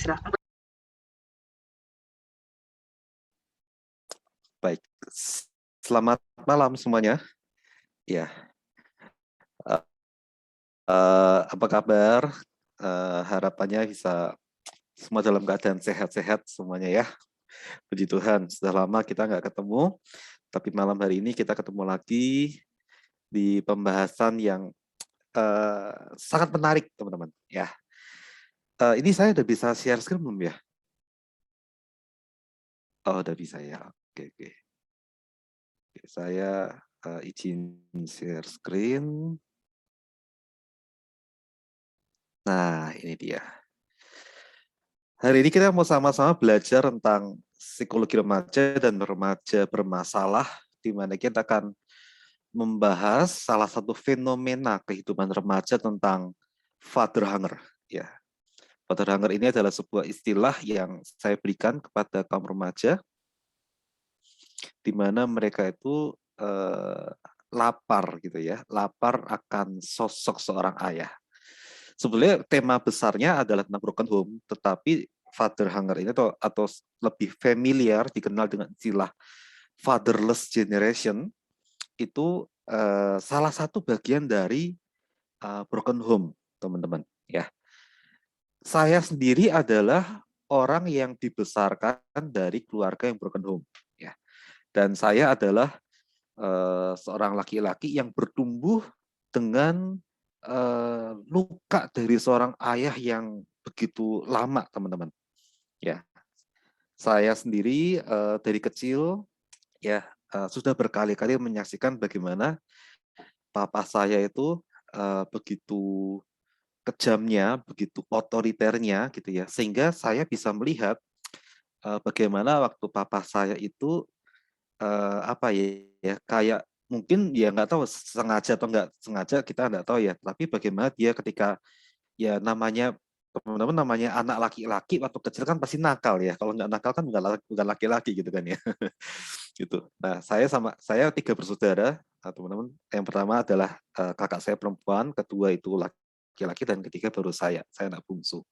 silakan. Baik, selamat malam semuanya. Ya, apa kabar? Harapannya bisa semua dalam keadaan sehat-sehat semuanya ya. Puji Tuhan, sudah lama kita nggak ketemu, tapi malam hari ini kita ketemu lagi di pembahasan yang sangat menarik, teman-teman. Ya, ini saya udah bisa share screen belum ya? Oh, udah bisa ya. Oke, oke. Saya izin share screen. Nah, ini dia. Hari ini kita mau sama-sama belajar tentang psikologi remaja dan remaja bermasalah, di mana kita akan membahas salah satu fenomena kehidupan remaja tentang father hunger. Ya, father hunger ini adalah sebuah istilah yang saya berikan kepada kaum remaja, di mana mereka itu lapar gitu ya, lapar akan sosok seorang ayah. Sebenarnya tema besarnya adalah tentang broken home, tetapi father hunger ini atau lebih familiar dikenal dengan istilah fatherless generation itu salah satu bagian dari broken home, teman-teman. Ya, saya sendiri adalah orang yang dibesarkan dari keluarga yang broken home. Ya, dan saya adalah seorang laki-laki yang bertumbuh dengan luka dari seorang ayah yang begitu lama, teman-teman. Ya, saya sendiri dari kecil ya sudah berkali-kali menyaksikan bagaimana papa saya itu begitu kejamnya, begitu otoriternya gitu ya, sehingga saya bisa melihat bagaimana waktu papa saya itu apa ya kayak mungkin ya nggak tahu sengaja atau nggak sengaja kita nggak tahu ya, tapi bagaimana dia ketika ya namanya teman-teman namanya anak laki-laki waktu kecil kan pasti nakal ya, kalau nggak nakal kan bukan laki-laki gitu kan ya. Gitu. Nah, saya 3 bersaudara, teman-teman. Yang pertama adalah kakak saya perempuan, kedua itu laki-laki, dan ketiga baru saya anak bungsu.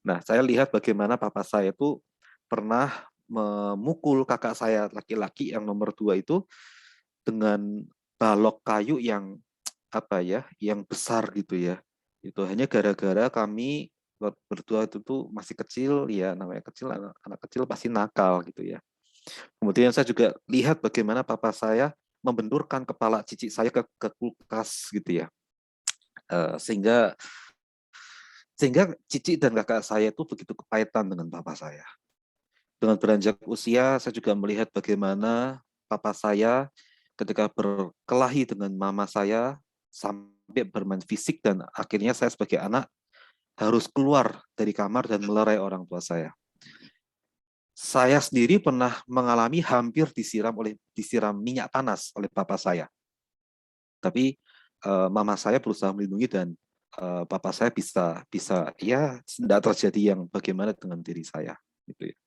Nah, saya lihat bagaimana papa saya itu pernah memukul kakak saya laki-laki yang nomor 2 itu dengan balok kayu yang apa ya, yang besar gitu ya. Itu hanya gara-gara kami berdua itu tuh masih kecil ya, namanya kecil, anak kecil pasti nakal gitu ya. Kemudian saya juga lihat bagaimana papa saya membenturkan kepala cici saya ke kulkas gitu ya. Sehingga cici dan kakak saya itu begitu kepahitan dengan papa saya. Dengan beranjak usia, saya juga melihat bagaimana papa saya ketika berkelahi dengan mama saya sampai bermain fisik, dan akhirnya saya sebagai anak harus keluar dari kamar dan melerai orang tua saya. Saya sendiri pernah mengalami hampir disiram minyak panas oleh papa saya. Tapi mama saya berusaha melindungi, dan papa saya bisa ya tidak terjadi yang bagaimana dengan diri saya gitu ya.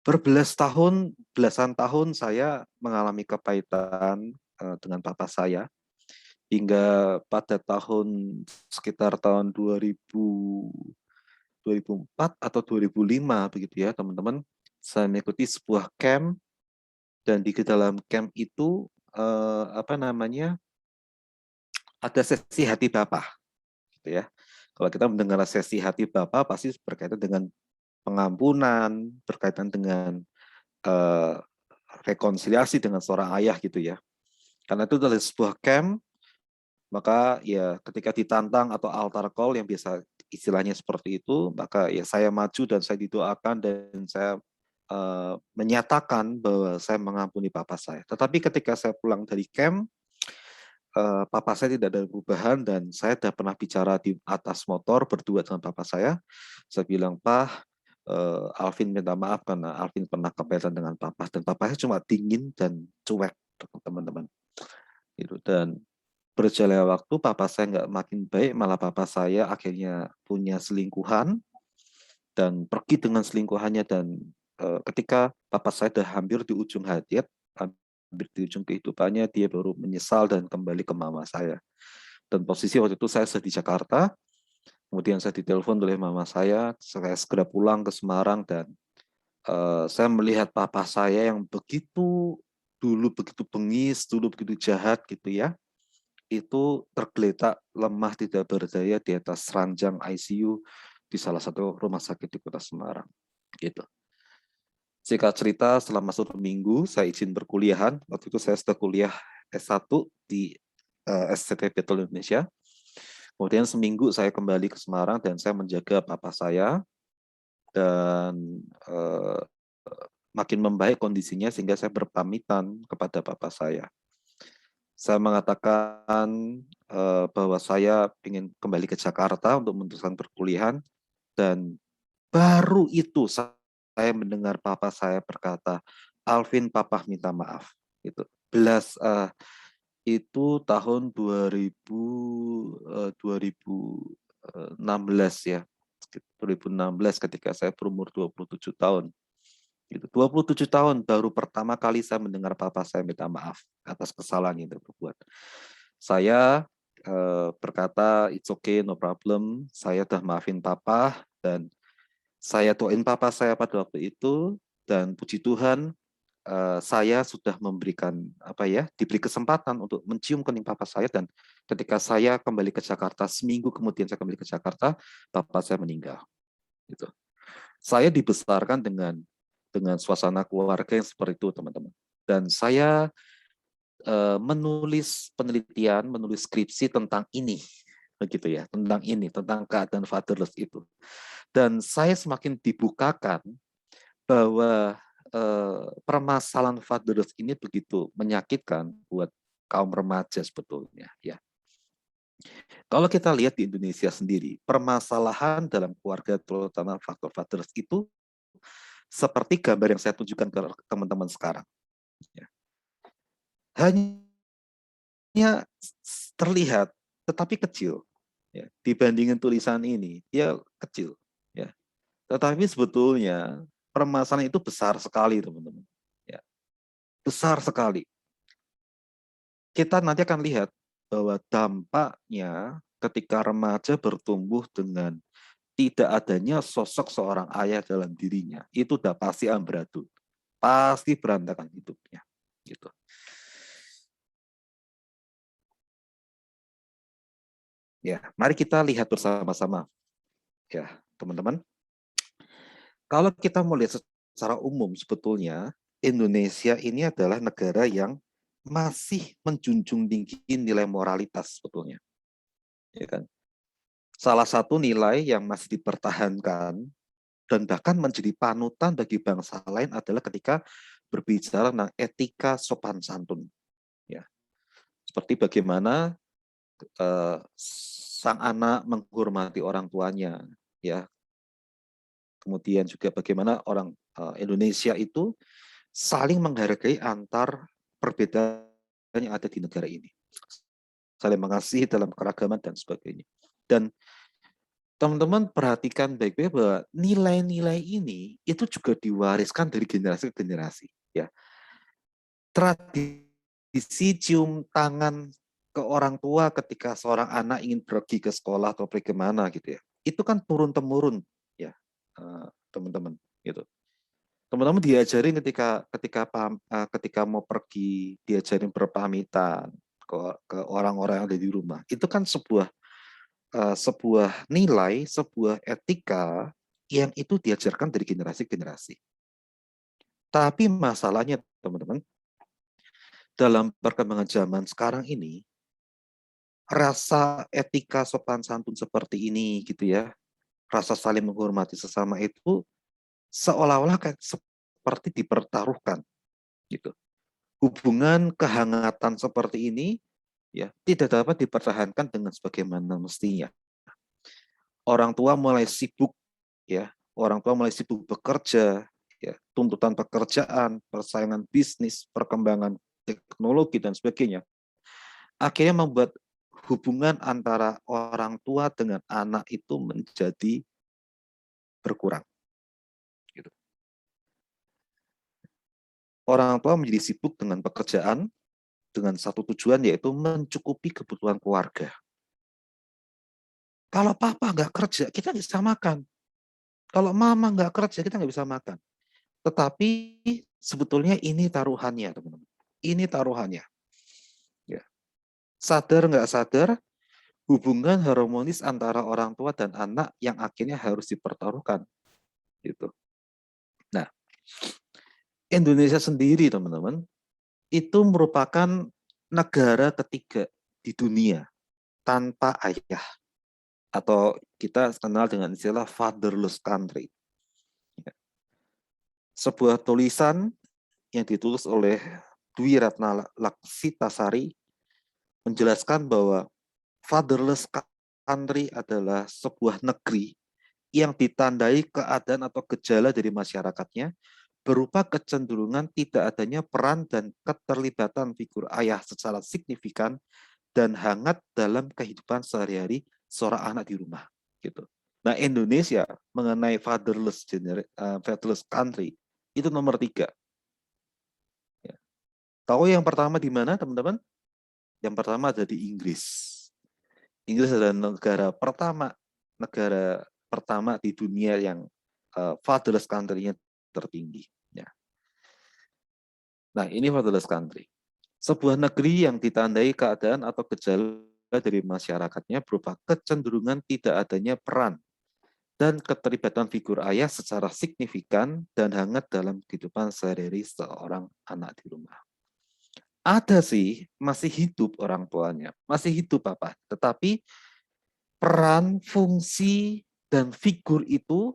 Belasan tahun saya mengalami kepahitan dengan papa saya, hingga pada sekitar tahun 2004 atau 2005 begitu ya, teman-teman. Saya mengikuti sebuah camp, dan di dalam camp itu apa namanya, ada sesi hati Bapa gitu ya. Kalau kita mendengar sesi hati Bapa pasti berkaitan dengan pengampunan, berkaitan dengan eh, rekonsiliasi dengan seorang ayah gitu ya. Karena itu adalah sebuah camp, maka ya ketika ditantang atau altar call yang biasa istilahnya seperti itu, maka ya saya maju dan saya didoakan, dan saya menyatakan bahwa saya mengampuni papa saya. Tetapi ketika saya pulang dari camp, papa saya tidak ada perubahan, dan saya sudah pernah bicara di atas motor berdua dengan papa saya. Saya bilang, Pak, Alvin minta maaf karena Alvin pernah kepahitan dengan papa, dan papa saya cuma dingin dan cuek, teman-teman. Gitu. Dan berjalannya waktu, papa saya nggak makin baik, malah papa saya akhirnya punya selingkuhan dan pergi dengan selingkuhannya. Dan ketika papa saya sudah hampir di ujung hayat, hampir di ujung kehidupannya, dia baru menyesal dan kembali ke mama saya. Dan posisi waktu itu saya sedang di Jakarta, Kemudian saya ditelepon oleh mama saya segera pulang ke Semarang dan saya melihat papa saya yang dulu begitu bengis, dulu begitu jahat gitu ya, itu tergeletak lemah tidak berdaya di atas ranjang ICU di salah satu rumah sakit di Kota Semarang. Gitu. Singkat cerita, selama 1 minggu saya izin perkuliahan. Waktu itu saya sudah kuliah S1 di SCT Betul Indonesia. Kemudian seminggu saya kembali ke Semarang dan saya menjaga papa saya dan makin membaik kondisinya sehingga saya berpamitan kepada papa saya. Saya mengatakan bahwa saya ingin kembali ke Jakarta untuk meneruskan perkuliahan dan baru itu saya mendengar papa saya berkata, Alvin, papa minta maaf. Itu tahun 2016 ya. 2016 ketika saya berumur 27 tahun. 27 tahun baru pertama kali saya mendengar papa saya minta maaf atas kesalahan yang terbuat. Saya berkata, it's okay, no problem. Saya sudah maafin papa dan saya doain papa saya pada waktu itu dan puji Tuhan saya sudah diberi kesempatan untuk mencium kening papa saya dan ketika saya kembali ke Jakarta, seminggu kemudian saya kembali ke Jakarta, papa saya meninggal. Gitu. Saya dibesarkan dengan suasana keluarga yang seperti itu, teman-teman. Dan saya menulis penelitian, menulis skripsi tentang ini, begitu ya, tentang keadaan fatherless itu. Dan saya semakin dibukakan bahwa permasalahan fatherless ini begitu menyakitkan buat kaum remaja sebetulnya. Ya, kalau kita lihat di Indonesia sendiri, permasalahan dalam keluarga terutama faktor fatherless itu seperti gambar yang saya tunjukkan ke teman-teman sekarang. Ya. Hanya terlihat, tetapi kecil. Ya. Dibandingin tulisan ini, dia kecil. Ya. Tetapi sebetulnya permasalahan itu besar sekali, teman-teman. Ya. Besar sekali. Kita nanti akan lihat bahwa dampaknya ketika remaja bertumbuh dengan tidak adanya sosok seorang ayah dalam dirinya, itu udah pasti amburadul. Pasti berantakan hidupnya. Gitu. Ya, mari kita lihat bersama-sama. Ya, teman-teman. Kalau kita mau lihat secara umum, sebetulnya Indonesia ini adalah negara yang masih menjunjung tinggi nilai moralitas sebetulnya. Ya kan? Salah satu nilai yang masih dipertahankan dan bahkan menjadi panutan bagi bangsa lain adalah ketika berbicara tentang etika sopan santun. Ya, seperti bagaimana sang anak menghormati orang tuanya, ya. Kemudian juga bagaimana orang Indonesia itu saling menghargai antar perbedaan yang ada di negara ini, saling mengasihi dalam keragaman dan sebagainya. Dan teman-teman perhatikan baik-baik bahwa nilai-nilai ini itu juga diwariskan dari generasi ke generasi. Ya, tradisi cium tangan ke orang tua ketika seorang anak ingin pergi ke sekolah atau pergi kemana gitu ya, itu kan turun temurun ya, teman-teman gitu. Teman-teman diajarin ketika mau pergi, diajarin berpamitan ke orang-orang yang ada di rumah. Itu kan sebuah nilai, sebuah etika yang itu diajarkan dari generasi ke generasi. Tapi masalahnya, teman-teman, dalam perkembangan zaman sekarang ini, rasa etika sopan santun seperti ini gitu ya, rasa saling menghormati sesama itu seolah-olah kayak seperti dipertaruhkan gitu. Hubungan kehangatan seperti ini ya tidak dapat dipertahankan dengan sebagaimana mestinya. Orang tua mulai sibuk ya, orang tua mulai sibuk bekerja, ya, tuntutan pekerjaan, persaingan bisnis, perkembangan teknologi dan sebagainya. Akhirnya membuat hubungan antara orang tua dengan anak itu menjadi berkurang. Gitu. Orang tua menjadi sibuk dengan pekerjaan dengan satu tujuan yaitu mencukupi kebutuhan keluarga. Kalau papa nggak kerja, kita nggak bisa makan. Kalau mama nggak kerja, kita nggak bisa makan. Tetapi sebetulnya ini taruhannya, teman-teman. Ini taruhannya. Ya. Sadar nggak sadar, hubungan harmonis antara orang tua dan anak yang akhirnya harus dipertaruhkan. Gitu. Nah, Indonesia sendiri, teman-teman, itu merupakan negara ketiga di dunia tanpa ayah. Atau kita kenal dengan istilah fatherless country. Ya. Sebuah tulisan yang ditulis oleh Dwi Ratna Laksitasari menjelaskan bahwa fatherless country adalah sebuah negeri yang ditandai keadaan atau gejala dari masyarakatnya berupa kecenderungan tidak adanya peran dan keterlibatan figur ayah secara signifikan dan hangat dalam kehidupan sehari-hari seorang anak di rumah. Gitu. Nah, Indonesia mengenai fatherless country itu nomor 3. Ya. Tahu yang pertama di mana, teman-teman? Yang pertama ada di Inggris. Inggris adalah negara pertama di dunia yang fatherless country-nya tertinggi. Ya. Nah, ini fatherless country. Sebuah negeri yang ditandai keadaan atau gejala dari masyarakatnya berupa kecenderungan tidak adanya peran dan keterlibatan figur ayah secara signifikan dan hangat dalam kehidupan sehari-hari seorang anak di rumah. Ada sih, masih hidup orang tuanya, masih hidup apa, tetapi peran, fungsi, dan figur itu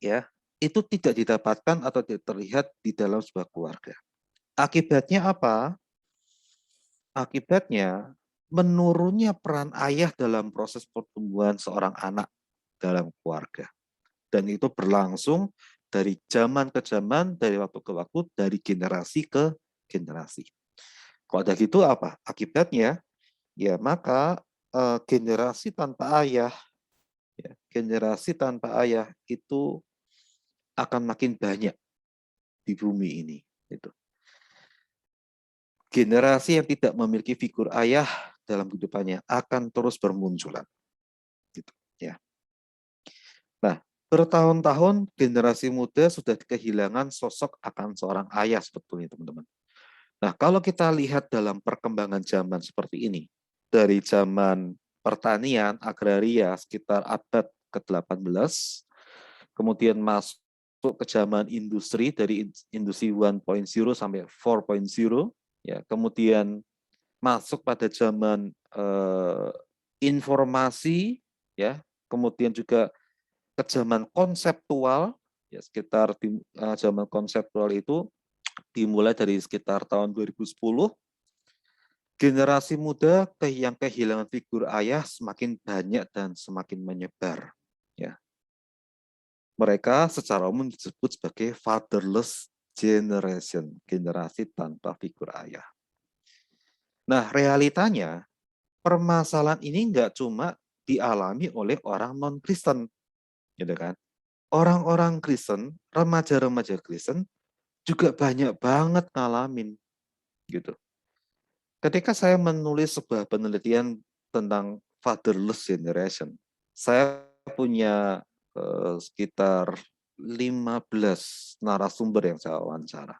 ya itu tidak didapatkan atau tidak terlihat di dalam sebuah keluarga. Akibatnya apa? Akibatnya menurunnya peran ayah dalam proses pertumbuhan seorang anak dalam keluarga. Dan itu berlangsung dari zaman ke zaman, dari waktu ke waktu, dari generasi ke generasi. Kalau ada gitu apa? Akibatnya, ya maka generasi tanpa ayah, ya, generasi tanpa ayah itu akan makin banyak di bumi ini. Gitu. Generasi yang tidak memiliki figur ayah dalam kehidupannya akan terus bermunculan. Gitu, ya. Nah, bertahun-tahun generasi muda sudah kehilangan sosok akan seorang ayah sebetulnya, teman-teman. Nah, kalau kita lihat dalam perkembangan zaman seperti ini, dari zaman pertanian, agraria sekitar abad ke-18, kemudian masuk ke zaman industri dari industri 1.0 sampai 4.0, ya, kemudian masuk pada zaman informasi, ya, kemudian juga ke zaman konseptual, ya sekitar di zaman konseptual itu dimulai dari sekitar tahun 2010, generasi muda yang kehilangan figur ayah semakin banyak dan semakin menyebar. Ya. Mereka secara umum disebut sebagai fatherless generation, generasi tanpa figur ayah. Nah, realitanya permasalahan ini nggak cuma dialami oleh orang non-Kristen, gitu kan? Orang-orang Kristen, remaja-remaja Kristen juga banyak banget ngalamin, gitu. Ketika saya menulis sebuah penelitian tentang fatherless generation, saya punya sekitar 15 narasumber yang saya wawancara.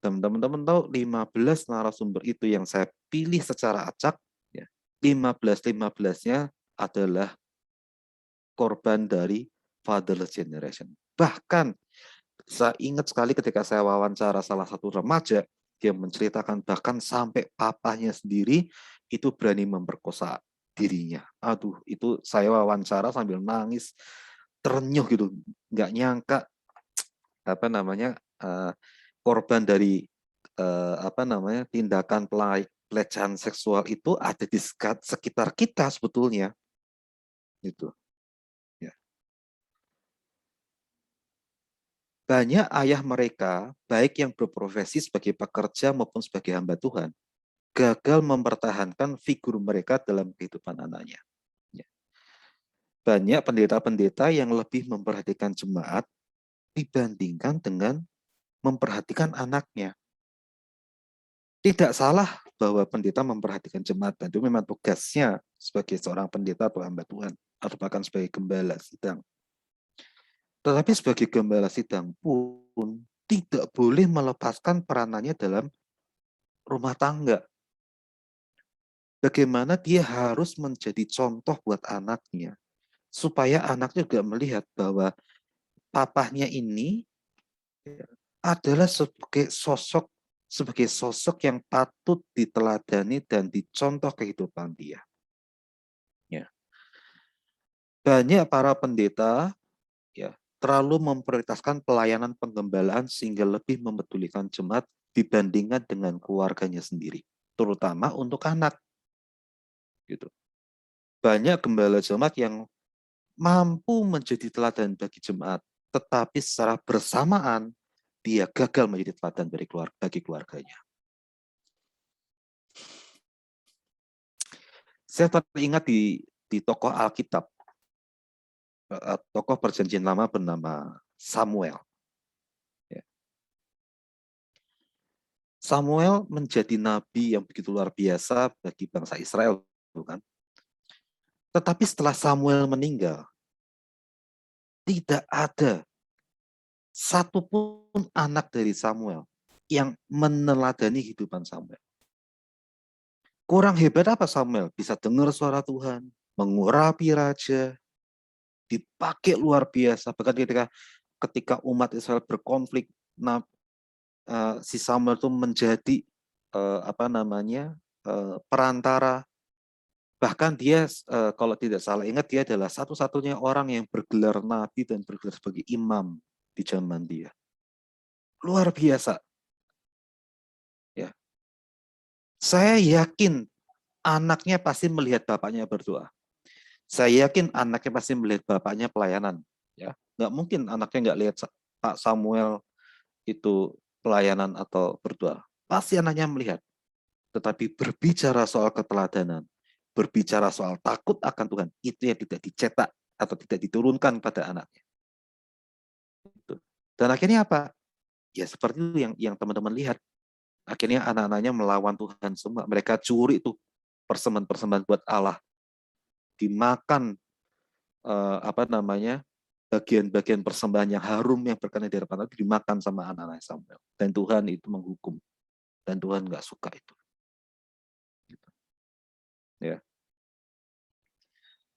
Dan teman-teman tahu 15 narasumber itu yang saya pilih secara acak, ya, 15-15-nya adalah korban dari fatherless generation. Bahkan saya ingat sekali ketika saya wawancara salah satu remaja, dia menceritakan bahkan sampai papanya sendiri itu berani memperkosa dirinya. Aduh, itu saya wawancara sambil nangis, terenyuh gitu, nggak nyangka apa namanya korban dari apa namanya tindakan pelecehan seksual itu ada di sekitar kita sebetulnya, gitu. Ya. Banyak ayah mereka, baik yang berprofesi sebagai pekerja maupun sebagai hamba Tuhan, gagal mempertahankan figur mereka dalam kehidupan anaknya. Ya. Banyak pendeta-pendeta yang lebih memperhatikan jemaat dibandingkan dengan memperhatikan anaknya. Tidak salah bahwa pendeta memperhatikan jemaat, dan itu memang tugasnya sebagai seorang pendeta atau hamba Tuhan. atau bahkan sebagai gembala sidang. Tetapi sebagai gembala sidang pun tidak boleh melepaskan peranannya dalam rumah tangga. Bagaimana dia harus menjadi contoh buat anaknya, supaya anaknya juga melihat bahwa papahnya ini adalah sebagai sosok yang patut diteladani dan dicontoh kehidupan dia. Ya. Banyak para pendeta ya terlalu memprioritaskan pelayanan penggembalaan sehingga lebih mempedulikan jemaat dibandingkan dengan keluarganya sendiri, terutama untuk anak. Gitu. Banyak gembala jemaat yang mampu menjadi teladan bagi jemaat, tetapi secara bersamaan dia gagal menjadi teladan bagi keluarganya. Saya teringat di tokoh Alkitab, tokoh Perjanjian Lama bernama Samuel. Samuel menjadi nabi yang begitu luar biasa bagi bangsa Israel, bukan? Tetapi setelah Samuel meninggal, tidak ada satupun anak dari Samuel yang meneladani kehidupan Samuel. Kurang hebat apa Samuel? Bisa dengar suara Tuhan, mengurapi raja, dipakai luar biasa. Bahkan ketika umat Israel berkonflik, si Samuel itu menjadi perantara. Bahkan dia, kalau tidak salah ingat, dia adalah satu-satunya orang yang bergelar nabi dan bergelar sebagai imam di zaman dia. Luar biasa. Ya. Saya yakin anaknya pasti melihat bapaknya berdoa. Saya yakin anaknya pasti melihat bapaknya pelayanan. Ya, nggak mungkin anaknya nggak lihat Pak Samuel itu pelayanan atau berdoa. Pasti anaknya melihat. Tetapi berbicara soal keteladanan, berbicara soal takut akan Tuhan, itu yang tidak dicetak atau tidak diturunkan pada anaknya. Dan akhirnya apa? Ya seperti itu yang teman-teman lihat. Akhirnya anak-anaknya melawan Tuhan semua. Mereka curi itu persembahan-persembahan buat Allah. Dimakan bagian-bagian persembahan yang harum yang berkenan di hadapan Allah dimakan sama anak-anak Samuel. Dan Tuhan itu menghukum. Dan Tuhan nggak suka itu. Ya.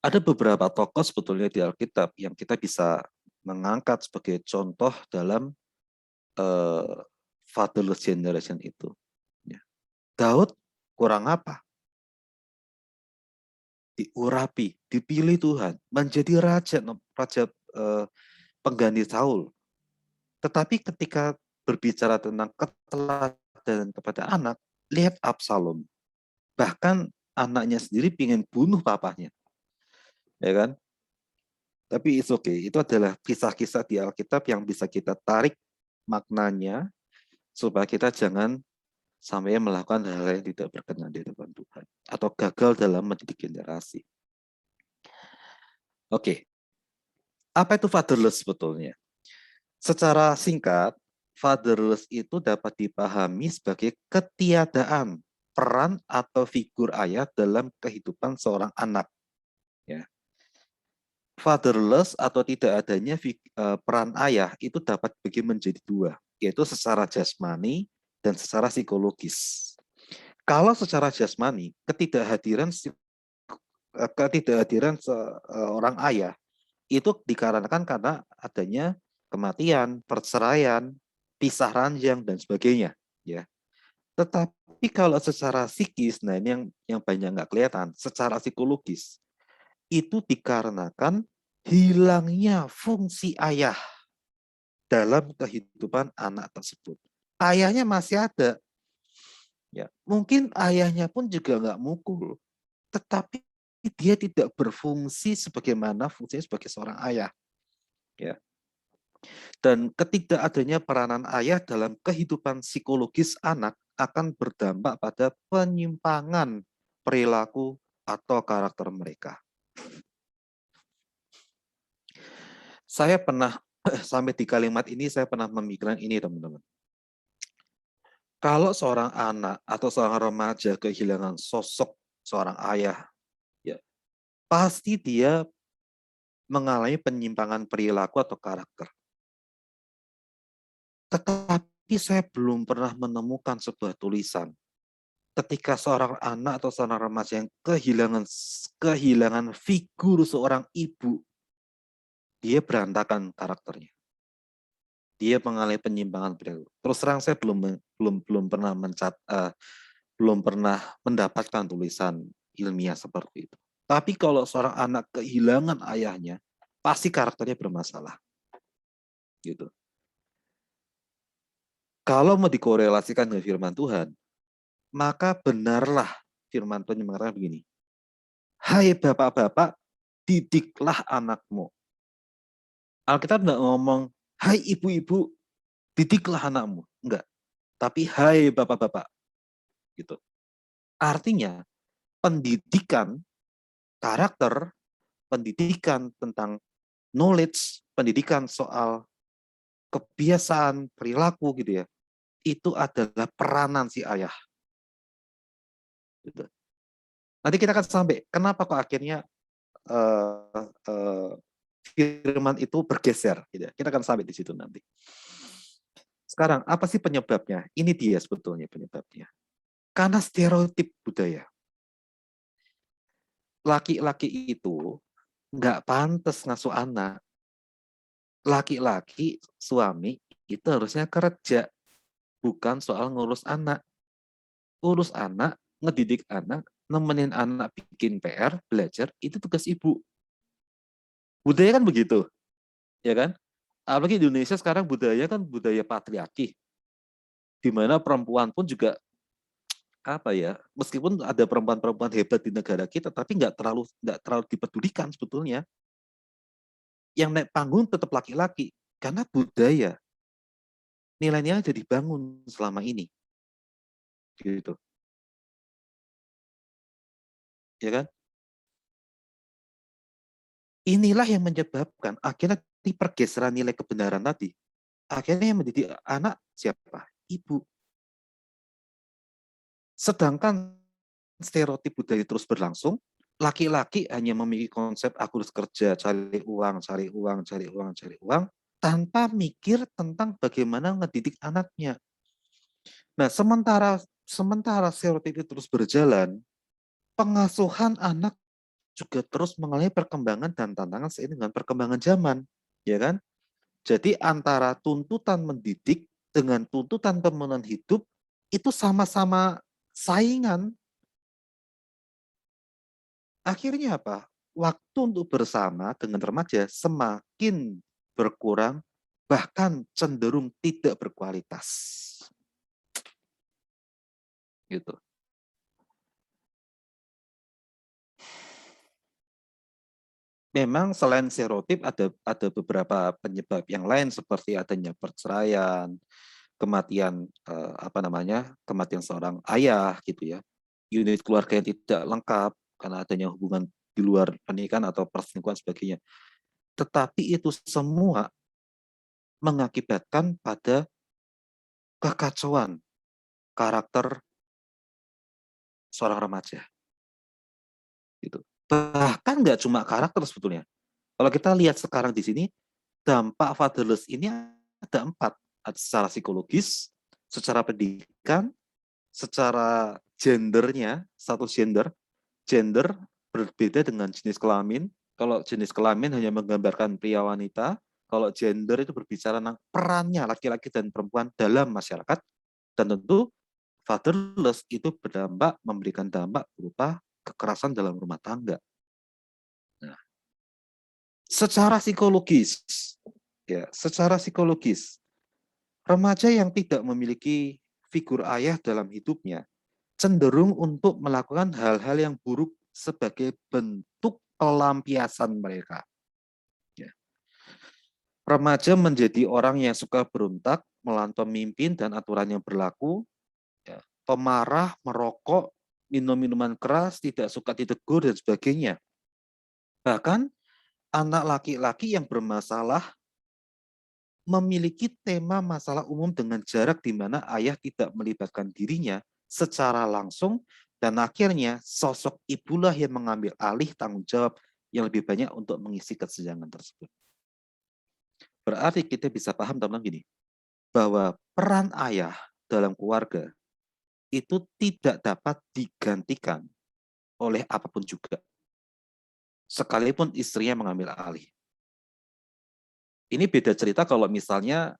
Ada beberapa tokoh sebetulnya di Alkitab yang kita bisa mengangkat sebagai contoh dalam fatherless generation itu. Ya. Daud kurang apa? Diurapi, dipilih Tuhan, menjadi raja pengganti Saul. Tetapi ketika berbicara tentang keteladanan kepada anak, lihat Absalom. Bahkan anaknya sendiri ingin bunuh papahnya. Ya kan? Tapi it's okay. Itu adalah kisah-kisah di Alkitab yang bisa kita tarik maknanya supaya kita jangan sampai melakukan hal-hal yang tidak berkenan di hadapan Tuhan atau gagal dalam mendidik generasi. Oke. Apa itu fatherless sebetulnya? Secara singkat, fatherless itu dapat dipahami sebagai ketiadaan peran atau figur ayah dalam kehidupan seorang anak. Ya. Fatherless atau tidak adanya peran ayah itu dapat dibagi menjadi dua, yaitu secara jasmani dan secara psikologis. Kalau secara jasmani, ketidakhadiran seorang ayah itu dikarenakan karena adanya kematian, perceraian, pisah ranjang dan sebagainya, ya. Tetapi kalau secara psikis, nah ini yang banyak nggak kelihatan, secara psikologis itu dikarenakan hilangnya fungsi ayah dalam kehidupan anak tersebut. Ayahnya masih ada, ya. Mungkin ayahnya pun juga nggak mukul, tetapi dia tidak berfungsi sebagaimana fungsinya sebagai seorang ayah, ya. Dan ketidakadanya peranan ayah dalam kehidupan psikologis anak akan berdampak pada penyimpangan perilaku atau karakter mereka. Saya pernah, sampai di kalimat ini, saya pernah memikirkan ini, teman-teman. Kalau seorang anak atau seorang remaja kehilangan sosok seorang ayah, ya, pasti dia mengalami penyimpangan perilaku atau karakter. Tetapi saya belum pernah menemukan sebuah tulisan ketika seorang anak atau seorang remaja yang kehilangan figur seorang ibu, dia berantakan karakternya. Dia mengalami penyimpangan perilaku. Terus terang saya belum pernah mendapatkan tulisan ilmiah seperti itu. Tapi kalau seorang anak kehilangan ayahnya, pasti karakternya bermasalah. Gitu. Kalau mau dikorelasikan dengan firman Tuhan, maka benarlah firman Tuhan yang mengatakan begini. Hai bapak-bapak, didiklah anakmu. Alkitab tidak ngomong, hai ibu-ibu, didiklah anakmu. Enggak. Tapi hai bapak-bapak. Gitu. Artinya, pendidikan karakter, pendidikan tentang knowledge, pendidikan soal kebiasaan, perilaku gitu ya, itu adalah peranan si ayah. Gitu. Nanti kita akan sampai, kenapa kok akhirnya firman itu bergeser. Gitu ya. Kita akan sampai di situ nanti. Sekarang, apa sih penyebabnya? Ini dia sebetulnya penyebabnya. Karena stereotip budaya. Laki-laki itu nggak pantas ngasuh anak. Laki-laki, suami, itu harusnya kerja. Bukan soal ngurus anak. Urus anak, ngedidik anak, nemenin anak bikin PR, belajar, itu tugas ibu. Budaya kan begitu, ya kan? Apalagi di Indonesia sekarang budaya kan budaya patriarki, di mana perempuan pun juga apa ya, meskipun ada perempuan-perempuan hebat di negara kita, tapi nggak terlalu dipedulikan sebetulnya. Yang naik panggung tetap laki-laki, karena budaya nilai-nilai jadi dibangun selama ini, gitu, ya kan? Inilah yang menyebabkan akhirnya di pergeseran nilai kebenaran tadi. Akhirnya yang mendidik anak siapa? Ibu. Sedangkan stereotip budaya terus berlangsung, laki-laki hanya memiliki konsep aku harus kerja, cari uang, cari uang, cari uang, cari uang, tanpa mikir tentang bagaimana ngedidik anaknya. Nah, sementara stereotip itu terus berjalan, pengasuhan anak juga terus mengalami perkembangan dan tantangan seiring dengan perkembangan zaman, ya kan? Jadi antara tuntutan mendidik dengan tuntutan pemenuhan hidup itu sama-sama saingan. Akhirnya apa? Waktu untuk bersama dengan remaja semakin berkurang, bahkan cenderung tidak berkualitas. Gitu. Memang selain stereotip ada beberapa penyebab yang lain seperti adanya perceraian, kematian kematian seorang ayah gitu ya, unit keluarga yang tidak lengkap karena adanya hubungan di luar pernikahan atau perselingkuhan sebagainya. Tetapi itu semua mengakibatkan pada kekacauan karakter seorang remaja. Gitu. Bahkan nggak cuma karakter sebetulnya. Kalau kita lihat sekarang di sini, dampak fatherless ini ada 4. Ada secara psikologis, secara pendidikan, secara gendernya, status gender berbeda dengan jenis kelamin. Kalau jenis kelamin hanya menggambarkan pria wanita, kalau gender itu berbicara tentang perannya laki-laki dan perempuan dalam masyarakat, dan tentu fatherless itu memberikan dampak berupa kekerasan dalam rumah tangga. Nah, secara psikologis, remaja yang tidak memiliki figur ayah dalam hidupnya cenderung untuk melakukan hal-hal yang buruk sebagai bentuk pelampiasan mereka. Ya. Remaja menjadi orang yang suka berontak, melawan pemimpin dan aturan yang berlaku, ya. Pemarah, merokok, minum minuman keras, tidak suka ditegur, dan sebagainya. Bahkan anak laki-laki yang bermasalah memiliki tema masalah umum dengan jarak di mana ayah tidak melibatkan dirinya secara langsung, dan akhirnya sosok ibulah yang mengambil alih tanggung jawab yang lebih banyak untuk mengisi kesenjangan tersebut. Berarti kita bisa paham teman-teman gini, bahwa peran ayah dalam keluarga itu tidak dapat digantikan oleh apapun juga, sekalipun istrinya mengambil alih. Ini beda cerita kalau misalnya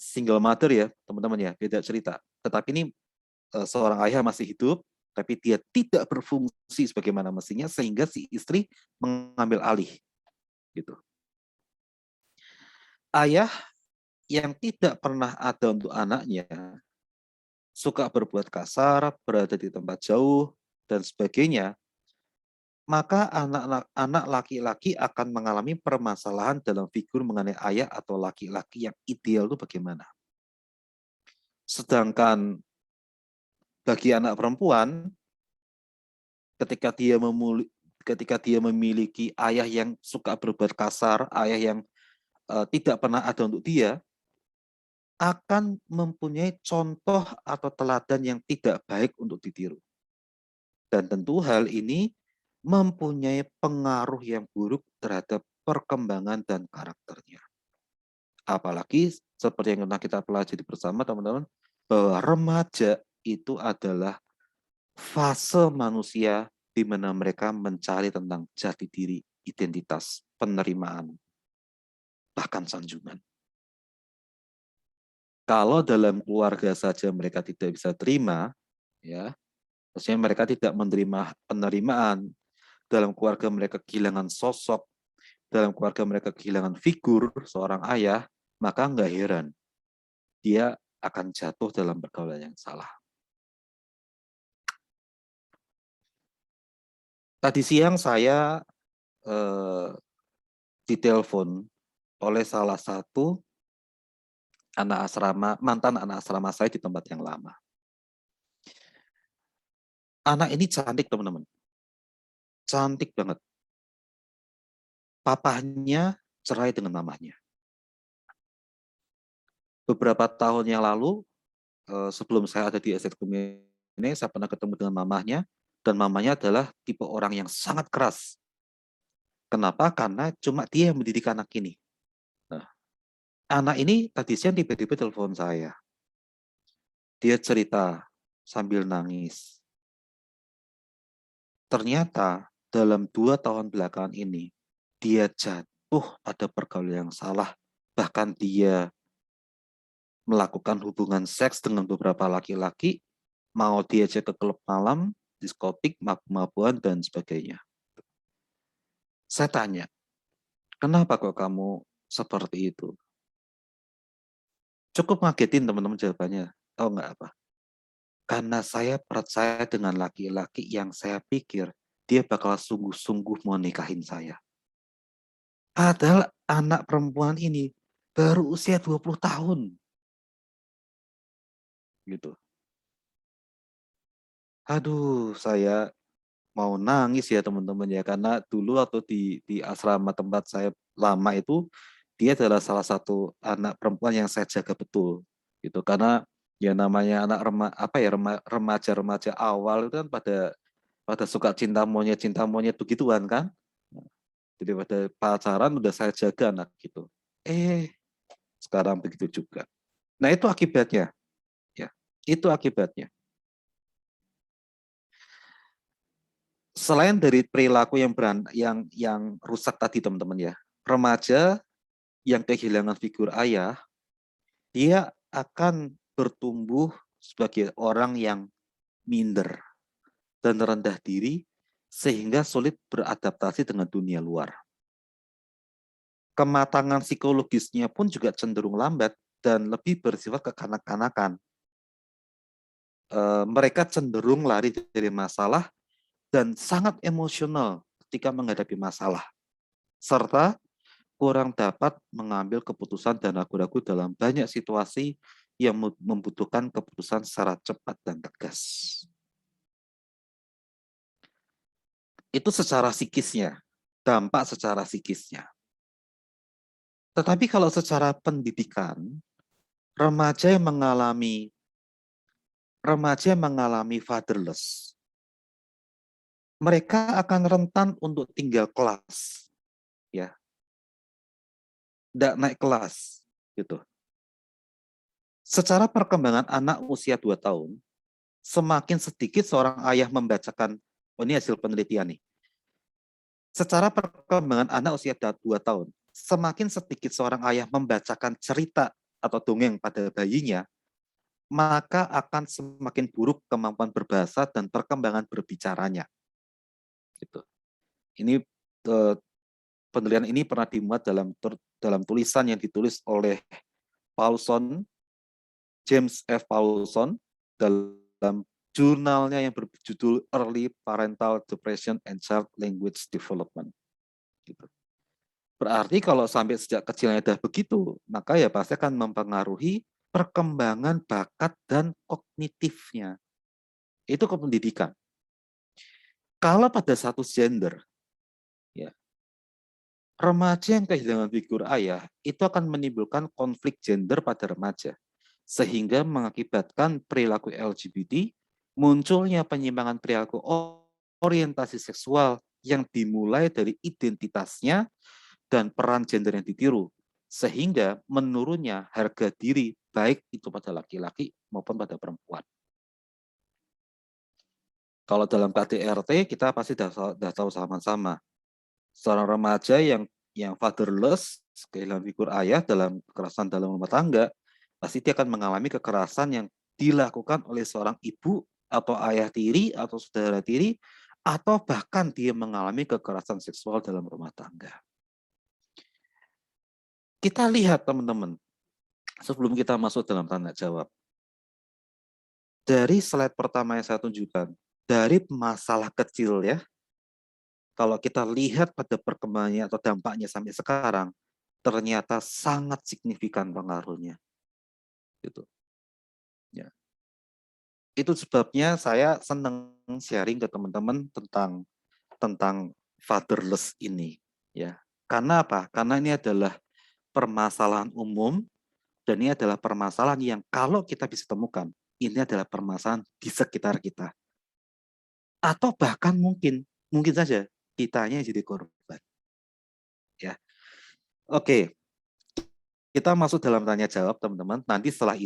single mother ya, teman-teman ya, beda cerita. Tetapi ini seorang ayah masih hidup, tapi dia tidak berfungsi sebagaimana mestinya, sehingga si istri mengambil alih. Gitu. Ayah yang tidak pernah ada untuk anaknya, suka berbuat kasar, berada di tempat jauh, dan sebagainya, maka anak laki-laki akan mengalami permasalahan dalam figur mengenai ayah atau laki-laki yang ideal itu bagaimana. Sedangkan bagi anak perempuan, ketika dia memiliki ayah yang suka berbuat kasar, ayah yang tidak pernah ada untuk dia, akan mempunyai contoh atau teladan yang tidak baik untuk ditiru. Dan tentu hal ini mempunyai pengaruh yang buruk terhadap perkembangan dan karakternya. Apalagi seperti yang pernah kita pelajari bersama teman-teman, bahwa remaja itu adalah fase manusia di mana mereka mencari tentang jati diri, identitas, penerimaan, bahkan sanjungan. Kalau dalam keluarga saja mereka tidak bisa terima, ya, maksudnya mereka tidak menerima penerimaan, dalam keluarga mereka kehilangan sosok, dalam keluarga mereka kehilangan figur seorang ayah, maka nggak heran dia akan jatuh dalam pergaulan yang salah. Tadi siang saya ditelepon oleh salah satu mantan anak asrama saya di tempat yang lama. Anak ini cantik teman-teman, cantik banget. Papahnya cerai dengan mamahnya. Beberapa tahun yang lalu, sebelum saya ada di STKM ini, saya pernah ketemu dengan mamahnya, dan mamanya adalah tipe orang yang sangat keras. Kenapa? Karena cuma dia yang mendidik anak ini. Nah, anak ini tadi siang tiba-tiba telepon saya. Dia cerita sambil nangis. Ternyata dalam 2 tahun belakangan ini, dia jatuh pada pergaulan yang salah. Bahkan dia melakukan hubungan seks dengan beberapa laki-laki, mau diajak ke klub malam, diskotik, mabuk-mabuan, dan sebagainya. Saya tanya, kenapa kok kamu seperti itu? Cukup ngagetin teman-teman jawabannya. Tahu nggak apa? Karena saya percaya dengan laki-laki yang saya pikir dia bakal sungguh-sungguh mau nikahin saya. Padahal anak perempuan ini baru usia 20 tahun. Gitu. Aduh, saya mau nangis ya teman-teman ya, karena dulu waktu di asrama tempat saya lama itu, dia adalah salah satu anak perempuan yang saya jaga betul gitu, karena ya namanya anak remaja-remaja awal itu kan pada suka cinta monyet begituan kan. Jadi pada pacaran udah saya jaga anak gitu. Sekarang begitu juga. Nah, itu akibatnya ya. Itu akibatnya. Selain dari perilaku yang rusak tadi teman-teman ya, remaja yang kehilangan figur ayah, dia akan bertumbuh sebagai orang yang minder dan rendah diri sehingga sulit beradaptasi dengan dunia luar. Kematangan psikologisnya pun juga cenderung lambat dan lebih bersifat kekanak-kanakan. Mereka cenderung lari dari masalah dan sangat emosional ketika menghadapi masalah, serta kurang dapat mengambil keputusan dan ragu-ragu dalam banyak situasi yang membutuhkan keputusan secara cepat dan tegas. Itu secara psikisnya, dampak secara psikisnya. Tetapi kalau secara pendidikan, remaja yang mengalami fatherless, mereka akan rentan untuk tinggal kelas, ya, tidak naik kelas, gitu. Secara perkembangan anak usia 2 tahun, semakin sedikit seorang ayah membacakan, oh ini hasil penelitian nih, secara perkembangan anak usia 2 tahun, semakin sedikit seorang ayah membacakan cerita atau dongeng pada bayinya, maka akan semakin buruk kemampuan berbahasa dan perkembangan berbicaranya. Gitu. Ini penelitian ini pernah dimuat dalam tulisan yang ditulis oleh Paulson, James F. Paulson, dalam jurnalnya yang berjudul Early Parental Depression and Child Language Development. Gitu. Berarti kalau sampai sejak kecilnya sudah begitu, maka ya pasti akan mempengaruhi perkembangan bakat dan kognitifnya. Itu kependidikan. Kalau pada satu gender, ya, remaja yang kehilangan figur ayah itu akan menimbulkan konflik gender pada remaja, sehingga mengakibatkan perilaku LGBT, munculnya penyimpangan perilaku orientasi seksual yang dimulai dari identitasnya dan peran gender yang ditiru, sehingga menurunnya harga diri baik itu pada laki-laki maupun pada perempuan. Kalau dalam KDRT kita pasti sudah tahu sama-sama, seorang remaja yang fatherless, kehilangan figur ayah dalam kekerasan dalam rumah tangga, pasti dia akan mengalami kekerasan yang dilakukan oleh seorang ibu atau ayah tiri atau saudara tiri, atau bahkan dia mengalami kekerasan seksual dalam rumah tangga. Kita lihat teman-teman, sebelum kita masuk dalam tanya jawab, dari slide pertama yang saya tunjukkan, dari masalah kecil ya, kalau kita lihat pada perkembangannya atau dampaknya sampai sekarang, ternyata sangat signifikan pengaruhnya. Gitu. Ya. Itu sebabnya saya senang sharing ke teman-teman tentang fatherless ini. Ya. Karena apa? Karena ini adalah permasalahan umum, dan ini adalah permasalahan yang kalau kita bisa temukan, ini adalah permasalahan di sekitar kita. Atau bahkan mungkin saja kitanya jadi korban. Ya. Oke, kita masuk dalam tanya jawab teman-teman. Nanti setelah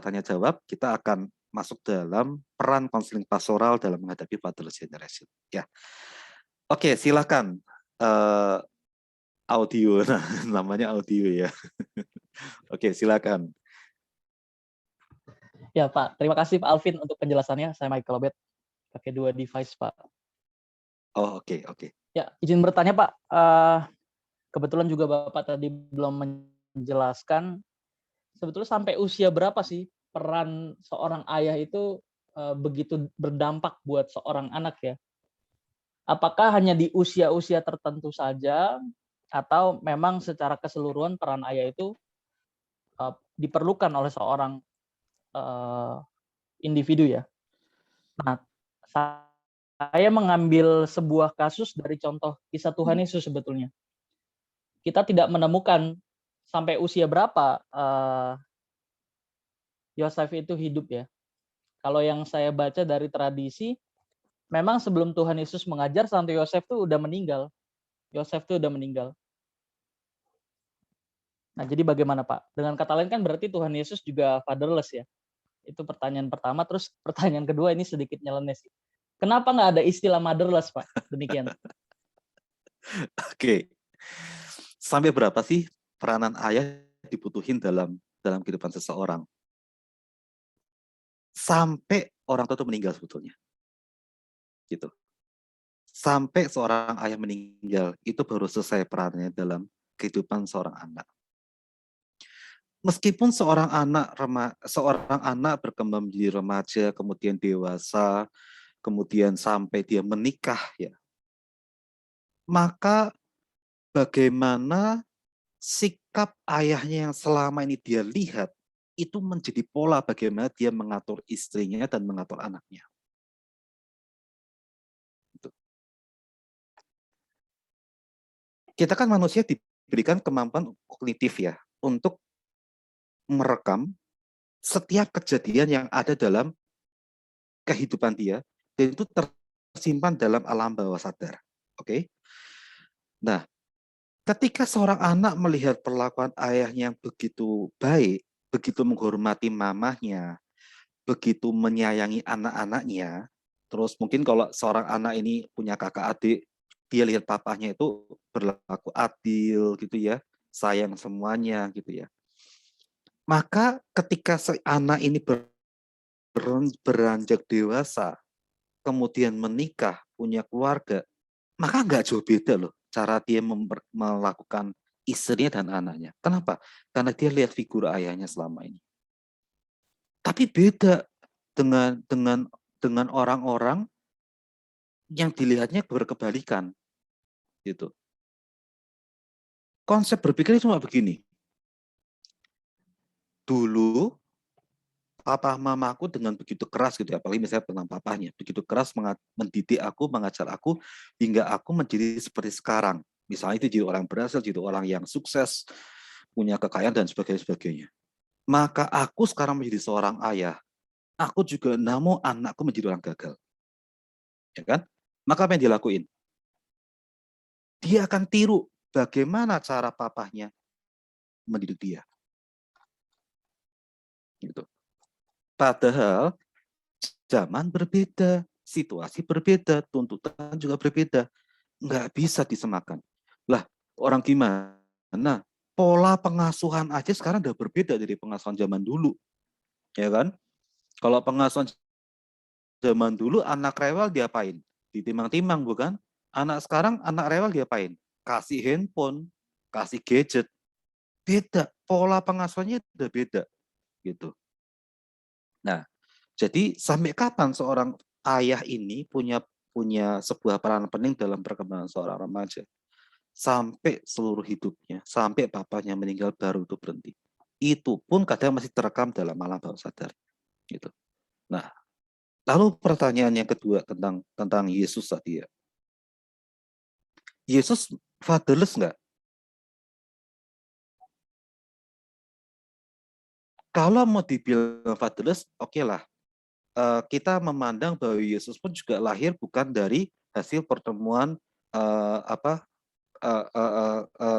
tanya jawab, kita akan masuk dalam peran konseling pastoral dalam menghadapi fatherless generation. Ya. Oke, silakan. Audio, nah, namanya audio ya. Oke, silakan. Ya Pak, terima kasih Pak Alvin untuk penjelasannya. Saya Michael Obet, pakai 2 device Pak. Oh, oke. Ya, izin bertanya Pak. Kebetulan juga Bapak tadi belum menjelaskan, sebetulnya sampai usia berapa sih peran seorang ayah itu begitu berdampak buat seorang anak ya? Apakah hanya di usia-usia tertentu saja, atau memang secara keseluruhan peran ayah itu diperlukan oleh seorang individu ya? Nah, saya mengambil sebuah kasus dari contoh kisah Tuhan Yesus sebetulnya. Kita tidak menemukan sampai usia berapa Yosef itu hidup ya. Kalau yang saya baca dari tradisi, memang sebelum Tuhan Yesus mengajar, Santo Yosef tuh udah meninggal. Nah, jadi bagaimana Pak? Dengan kata lain kan berarti Tuhan Yesus juga fatherless ya. Itu pertanyaan pertama. Terus pertanyaan kedua ini sedikit nyeleneh sih. Kenapa nggak ada istilah motherless Pak? Demikian. Oke. Sampai berapa sih peranan ayah dibutuhin dalam kehidupan seseorang? Sampai orang tua itu meninggal sebetulnya. Gitu. Sampai seorang ayah meninggal, itu baru selesai perannya dalam kehidupan seorang anak. Meskipun seorang anak berkembang menjadi remaja, kemudian dewasa, kemudian sampai dia menikah ya, maka bagaimana sikap ayahnya yang selama ini dia lihat itu menjadi pola bagaimana dia mengatur istrinya dan mengatur anaknya. Kita kan manusia diberikan kemampuan kognitif ya untuk merekam setiap kejadian yang ada dalam kehidupan dia, dan itu tersimpan dalam alam bawah sadar. Oke? Nah, ketika seorang anak melihat perlakuan ayahnya yang begitu baik, begitu menghormati mamahnya, begitu menyayangi anak-anaknya, terus mungkin kalau seorang anak ini punya kakak adik, dia lihat papahnya itu berlaku adil gitu ya, sayang semuanya gitu ya. Maka ketika si anak ini beranjak dewasa, kemudian menikah, punya keluarga, maka nggak jauh beda loh cara dia melakukan istrinya dan anaknya. Kenapa? Karena dia lihat figur ayahnya selama ini. Tapi beda dengan orang-orang yang dilihatnya berkebalikan gitu. Konsep berpikirnya cuma begini. Dulu papa mamaku dengan begitu keras gitu ya, apalagi misalnya tentang papanya, begitu keras mendidik aku, mengajar aku hingga aku menjadi seperti sekarang. Misalnya itu jadi orang berhasil, jadi orang yang sukses, punya kekayaan dan sebagainya. Maka aku sekarang menjadi seorang ayah, aku juga tidak mau anakku menjadi orang gagal. Ya kan? Maka apa yang dilakuin? Dia akan tiru bagaimana cara papahnya mendidik dia. Gitu. Padahal zaman berbeda, situasi berbeda, tuntutan juga berbeda. Nggak bisa disemakan. Lah, orang gimana? Pola pengasuhan aja sekarang udah berbeda dari pengasuhan zaman dulu. Ya kan? Kalau pengasuhan zaman dulu anak rewel diapain? Ditimang-timang bukan? Anak sekarang anak rewel diapain? Kasih handphone, kasih gadget. Beda, pola pengasuhannya udah beda gitu. Nah, jadi sampai kapan seorang ayah ini punya sebuah peran penting dalam perkembangan seorang remaja? Sampai seluruh hidupnya, sampai papanya meninggal baru itu berhenti. Itu pun kadang masih terekam dalam alam bawah sadar. Gitu. Nah, lalu pertanyaan yang kedua tentang Yesus tadi ya. Yesus fatherless nggak? Kalau mau dibilang fatherless, oke lah. Kita memandang bahwa Yesus pun juga lahir bukan dari hasil pertemuan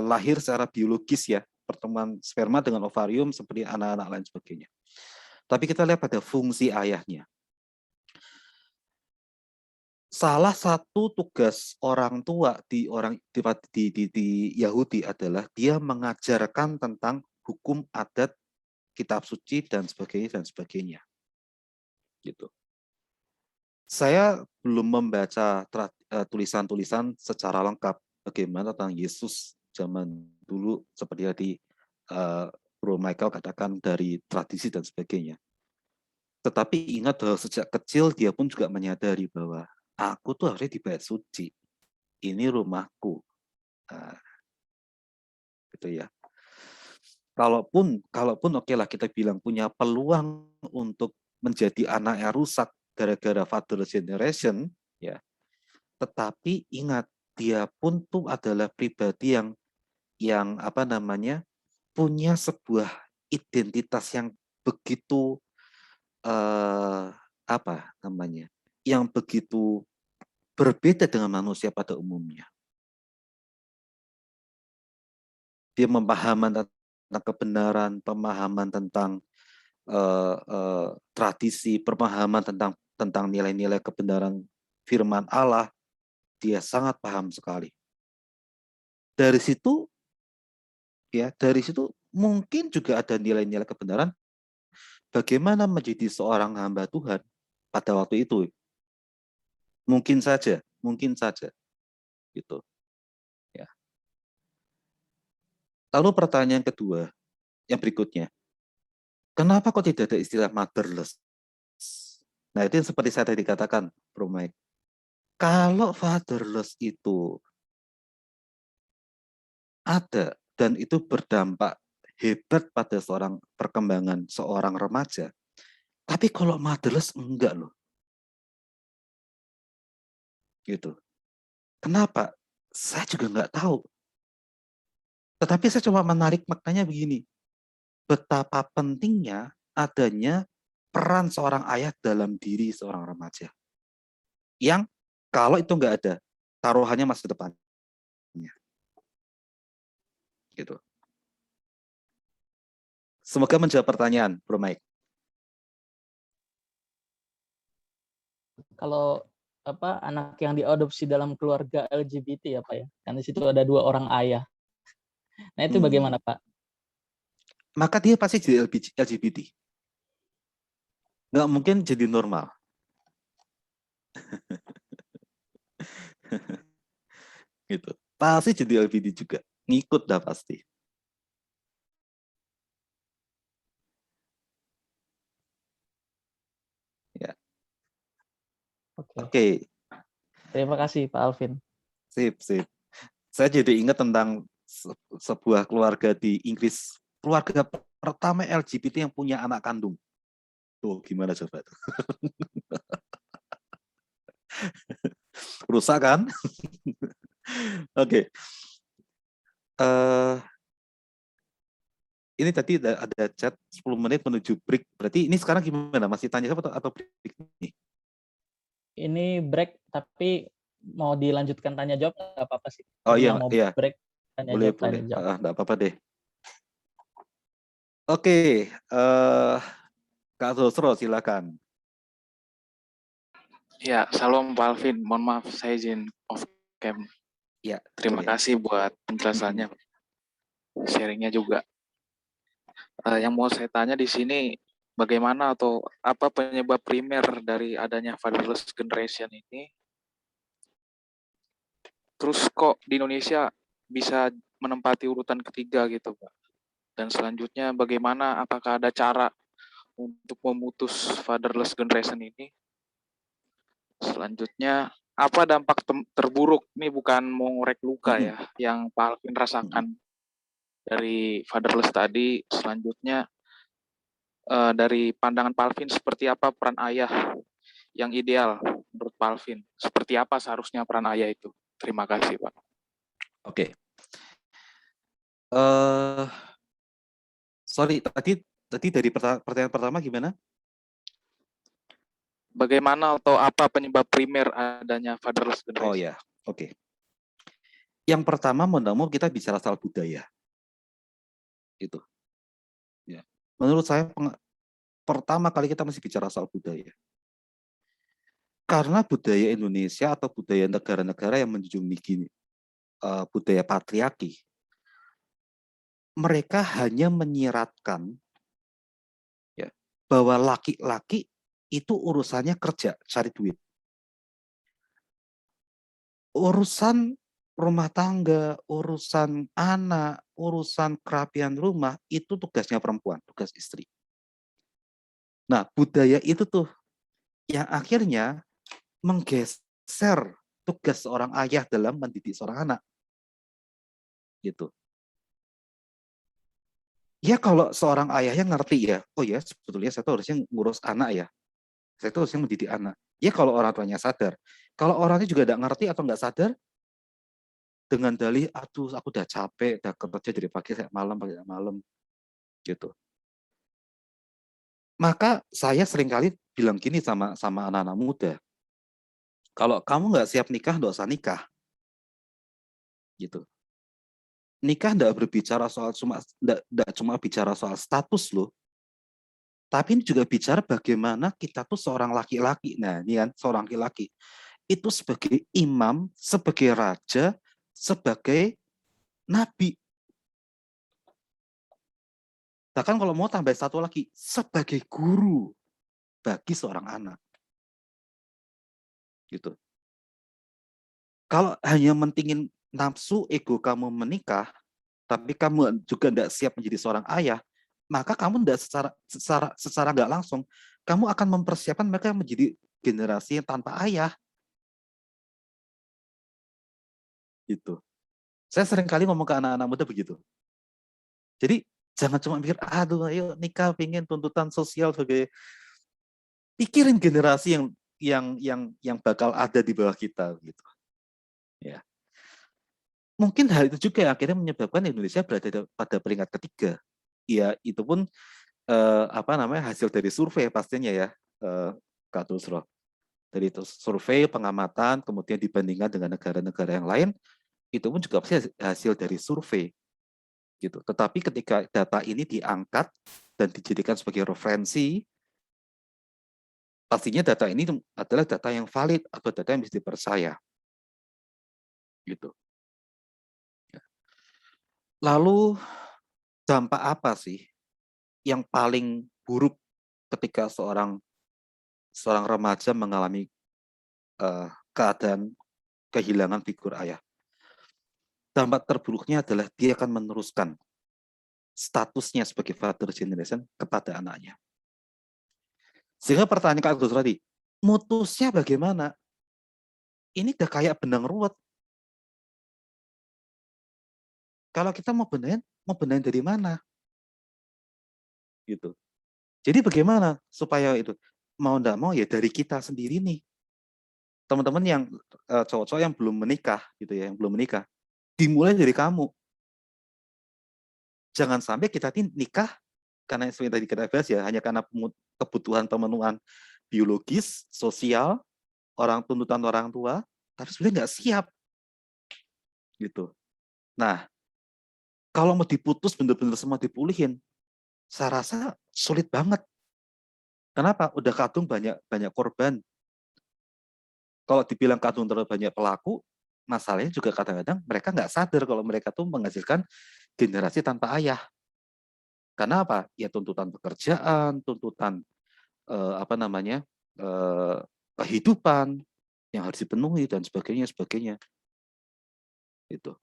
lahir secara biologis ya, pertemuan sperma dengan ovarium seperti anak-anak lain sebagainya. Tapi kita lihat pada fungsi ayahnya. Salah satu tugas orang tua di Yahudi adalah dia mengajarkan tentang hukum adat, kitab suci dan sebagainya. Gitu. Saya belum membaca tulisan-tulisan secara lengkap bagaimana tentang Yesus zaman dulu seperti tadi Bro Michael katakan dari tradisi dan sebagainya. Tetapi ingat bahwa sejak kecil dia pun juga menyadari bahwa aku tuh harusnya di bait suci. Ini rumahku. Nah, gitu ya. Kalaupun oke lah kita bilang punya peluang untuk menjadi anak yang rusak gara-gara fatherless generation, ya. Tetapi ingat dia pun tuh adalah pribadi yang apa namanya punya sebuah identitas yang begitu apa namanya yang begitu berbeda dengan manusia pada umumnya. Dia pemahaman tentang kebenaran, pemahaman tentang tradisi, pemahaman tentang nilai-nilai kebenaran firman Allah, dia sangat paham sekali. Dari situ mungkin juga ada nilai-nilai kebenaran bagaimana menjadi seorang hamba Tuhan pada waktu itu. Mungkin saja gitu. Ya. Lalu pertanyaan kedua yang berikutnya, kenapa kok tidak ada istilah motherless? Nah, itu yang seperti saya tadi katakan, Bro Mike. Kalau fatherless itu ada dan itu berdampak hebat pada perkembangan seorang remaja, tapi kalau motherless enggak loh. Gitu. Kenapa? Saya juga nggak tahu. Tetapi saya coba menarik maknanya begini. Betapa pentingnya adanya peran seorang ayah dalam diri seorang remaja. Yang Kalau itu nggak ada, taruhannya masa depannya. Gitu. Semoga menjawab pertanyaan, Bro Mike. Kalau anak yang diadopsi dalam keluarga LGBT ya Pak ya, kan di situ ada 2 orang ayah. Nah itu bagaimana Pak? Maka dia pasti jadi LGBT. Nggak mungkin jadi normal. Gitu. Pasti jadi LGBT juga. Ngikut dah pasti. Ya. Oke. Terima kasih Pak Alvin. Sip. Saya jadi ingat tentang sebuah keluarga di Inggris. Keluarga pertama LGBT yang punya anak kandung. Tuh, gimana coba tuh? Rusak kan? Oke. Ini tadi ada chat 10 menit menuju break. Berarti ini sekarang gimana? Masih tanya atau break nih? Ini break, tapi mau dilanjutkan tanya jawab nggak apa-apa sih. Oh Yang mau iya. break tanya Boleh. jawab. Nggak apa-apa deh. Oke, Kak Sosro silakan. Ya, salam Pak Alvin. Mohon maaf, saya izin off cam. Ya. Terima kasih buat penjelasannya, sharingnya juga. Yang mau saya tanya di sini, bagaimana atau apa penyebab primer dari adanya fatherless generation ini? Terus kok di Indonesia bisa menempati urutan ketiga gitu, Pak? Dan selanjutnya bagaimana, apakah ada cara untuk memutus fatherless generation ini? Selanjutnya, apa dampak terburuk, ini bukan mau ngorek luka ya, yang Pak Alvin rasakan dari fatherless tadi. Selanjutnya, dari pandangan Pak Alvin, seperti apa peran ayah yang ideal menurut Pak Alvin? Seperti apa seharusnya peran ayah itu? Terima kasih, Pak. Oke. Sorry, tadi dari pertanyaan pertama gimana? Bagaimana atau apa penyebab primer adanya fatherless generation? Oh ya, oke. Yang pertama, mau kita bicara soal budaya. Itu. Ya. Menurut saya pertama kali kita mesti bicara soal budaya. Karena budaya Indonesia atau budaya negara-negara yang menjunjung tinggi budaya patriarki, mereka hanya menyiratkan ya, bahwa laki-laki itu urusannya kerja, cari duit. Urusan rumah tangga, urusan anak, urusan kerapian rumah, itu tugasnya perempuan, tugas istri. Nah, budaya itu tuh yang akhirnya menggeser tugas seorang ayah dalam mendidik seorang anak. Gitu. Ya kalau seorang ayahnya ngerti ya, oh ya sebetulnya saya tuh harusnya ngurus anak ya. Saya tuh harusnya mendidik anak. Ya kalau orang tuanya sadar. Kalau orangnya juga tidak ngerti atau nggak sadar, dengan dalih, aduh aku udah capek, udah kerja dari pagi sampai malam, gitu. Maka saya seringkali bilang gini sama anak-anak muda, kalau kamu nggak siap nikah, nggak usah nikah. Gitu. Nikah nggak berbicara soal nggak cuma bicara soal status loh, tapi ini juga bicara bagaimana kita tuh seorang laki-laki. Nah, ini kan seorang laki-laki itu sebagai imam, sebagai raja, sebagai nabi. Bahkan kalau mau tambah satu lagi, sebagai guru bagi seorang anak. Gitu. Kalau hanya mentingin nafsu ego kamu menikah, tapi kamu juga tidak siap menjadi seorang ayah, maka kamu tidak secara nggak langsung kamu akan mempersiapkan mereka menjadi generasi yang tanpa ayah. Gitu. Saya sering kali ngomong ke anak-anak muda begitu. Jadi jangan cuma mikir, aduh ayo nikah, pengen tuntutan sosial sebagai, pikirin generasi yang bakal ada di bawah kita gitu. Ya. Mungkin hal itu juga yang akhirnya menyebabkan Indonesia berada pada peringkat ketiga. Ya itu pun hasil dari survei pastinya ya, Kak Tusro. Dari survei, pengamatan, kemudian dibandingkan dengan negara-negara yang lain, itu pun juga pasti hasil dari survei. Gitu. Tetapi ketika data ini diangkat dan dijadikan sebagai referensi, pastinya data ini adalah data yang valid atau data yang bisa dipercaya. Gitu. Lalu dampak apa sih yang paling buruk ketika seorang remaja mengalami keadaan kehilangan figur ayah? Dampak terburuknya adalah dia akan meneruskan statusnya sebagai father generation kepada anaknya. Sehingga pertanyaan Kak Agus tadi, mutusnya bagaimana? Ini udah kayak benang ruwet. Kalau kita mau benahin dari mana? Gitu. Jadi bagaimana supaya itu mau enggak mau ya dari kita sendiri nih. Teman-teman yang cowok-cowok yang belum menikah gitu ya, yang belum menikah, dimulai dari kamu. Jangan sampai kita nikah karena seperti tadi kita bahas ya, hanya karena kebutuhan pemenuhan biologis, sosial, tuntutan orang tua, tapi sebenarnya nggak siap. Gitu. Nah, kalau mau diputus bener-bener semua dipulihin, saya rasa sulit banget. Kenapa? Udah kadung banyak korban. Kalau dibilang kadung terlalu banyak pelaku, masalahnya juga kadang-kadang mereka nggak sadar kalau mereka tuh menghasilkan generasi tanpa ayah. Karena apa? Ya tuntutan pekerjaan, tuntutan kehidupan yang harus dipenuhi dan sebagainya. Itu.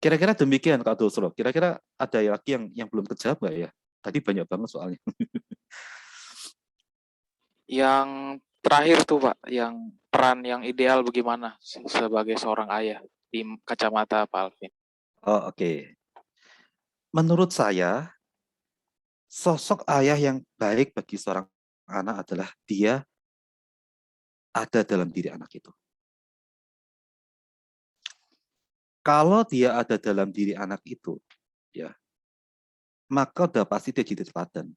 Kira-kira demikian Kak Dosro. Kira-kira ada lagi yang belum terjawab nggak ya? Tadi banyak banget soalnya. Yang terakhir tuh Pak, yang peran yang ideal bagaimana sebagai seorang ayah di kacamata Pak Alvin? Oh, oke. Menurut saya, sosok ayah yang baik bagi seorang anak adalah dia ada dalam diri anak itu. Kalau dia ada dalam diri anak itu, ya, maka udah pasti dia jadi teladan.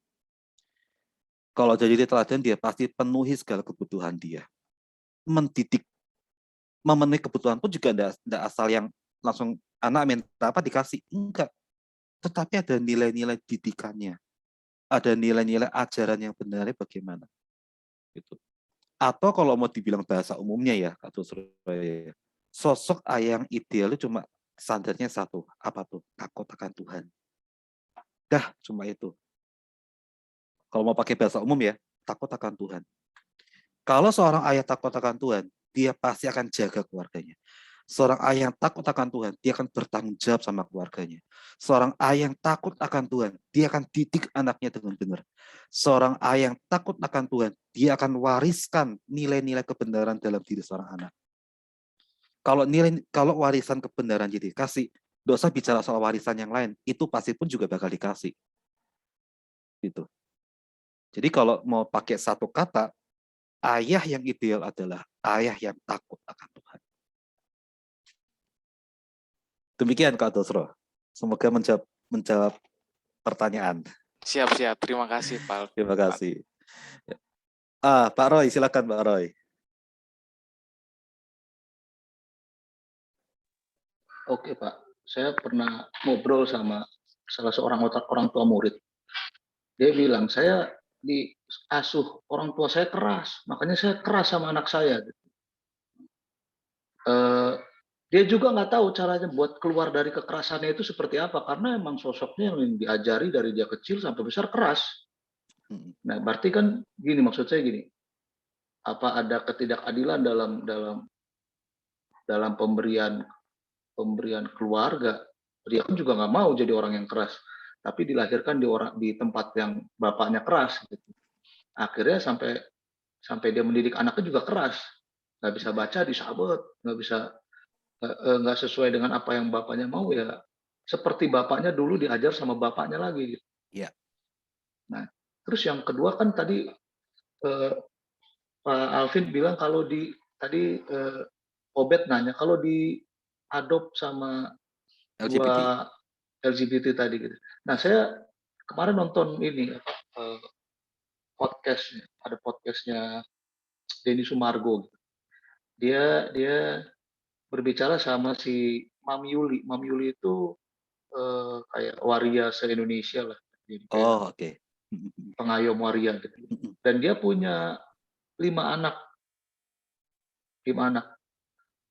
Kalau jadi teladan, dia pasti penuhi segala kebutuhan dia. Mendidik, memenuhi kebutuhan pun juga tidak asal yang langsung anak minta apa dikasih. Enggak. Tetapi ada nilai-nilai didikannya. Ada nilai-nilai ajaran yang benarnya bagaimana. Gitu. Atau kalau mau dibilang bahasa umumnya ya, atau sosok ayah yang ideal itu cuma standarnya satu. Apa tuh? Takut akan Tuhan. Dah, cuma itu. Kalau mau pakai bahasa umum ya, takut akan Tuhan. Kalau seorang ayah takut akan Tuhan, dia pasti akan jaga keluarganya. Seorang ayah yang takut akan Tuhan, dia akan bertanggung jawab sama keluarganya. Seorang ayah yang takut akan Tuhan, dia akan didik anaknya dengan benar. Seorang ayah yang takut akan Tuhan, dia akan wariskan nilai-nilai kebenaran dalam diri seorang anak. Kalau warisan kebenaran jadi dikasih, tidak usah bicara soal warisan yang lain, itu pasti pun juga bakal dikasih. Gitu. Jadi kalau mau pakai satu kata, ayah yang ideal adalah ayah yang takut akan Tuhan. Demikian Kak Dosro. Semoga menjawab pertanyaan. Siap. Terima kasih Pak Alvin. Terima kasih. Pak Roy, silakan Pak Roy. Oke Pak, saya pernah ngobrol sama salah seorang orang tua murid. Dia bilang, saya diasuh orang tua saya keras, makanya saya keras sama anak saya. Dia juga nggak tahu caranya buat keluar dari kekerasannya itu seperti apa, karena emang sosoknya yang diajari dari dia kecil sampai besar keras. Nah, berarti kan gini, maksud saya gini, apa ada ketidakadilan dalam pemberian keluarga? Dia kan juga nggak mau jadi orang yang keras, tapi dilahirkan di tempat yang bapaknya keras. Gitu. Akhirnya sampai dia mendidik anaknya juga keras, nggak bisa baca disabet, nggak sesuai dengan apa yang bapaknya mau ya. Seperti bapaknya dulu diajar sama bapaknya lagi. Gitu. Ya. Nah, terus yang kedua kan tadi Pak Alvin bilang kalau tadi Obet nanya kalau diadop sama LGBT. dua LGBT tadi gitu. Nah, saya kemarin nonton ini podcastnya, ada podcastnya Denny Sumargo. Dia berbicara sama si Mam Yuli. Mam Yuli itu kayak waria se-Indonesia lah. Jadi kayak Oke. pengayom waria gitu. Dan dia punya 5 anak. 5 anak.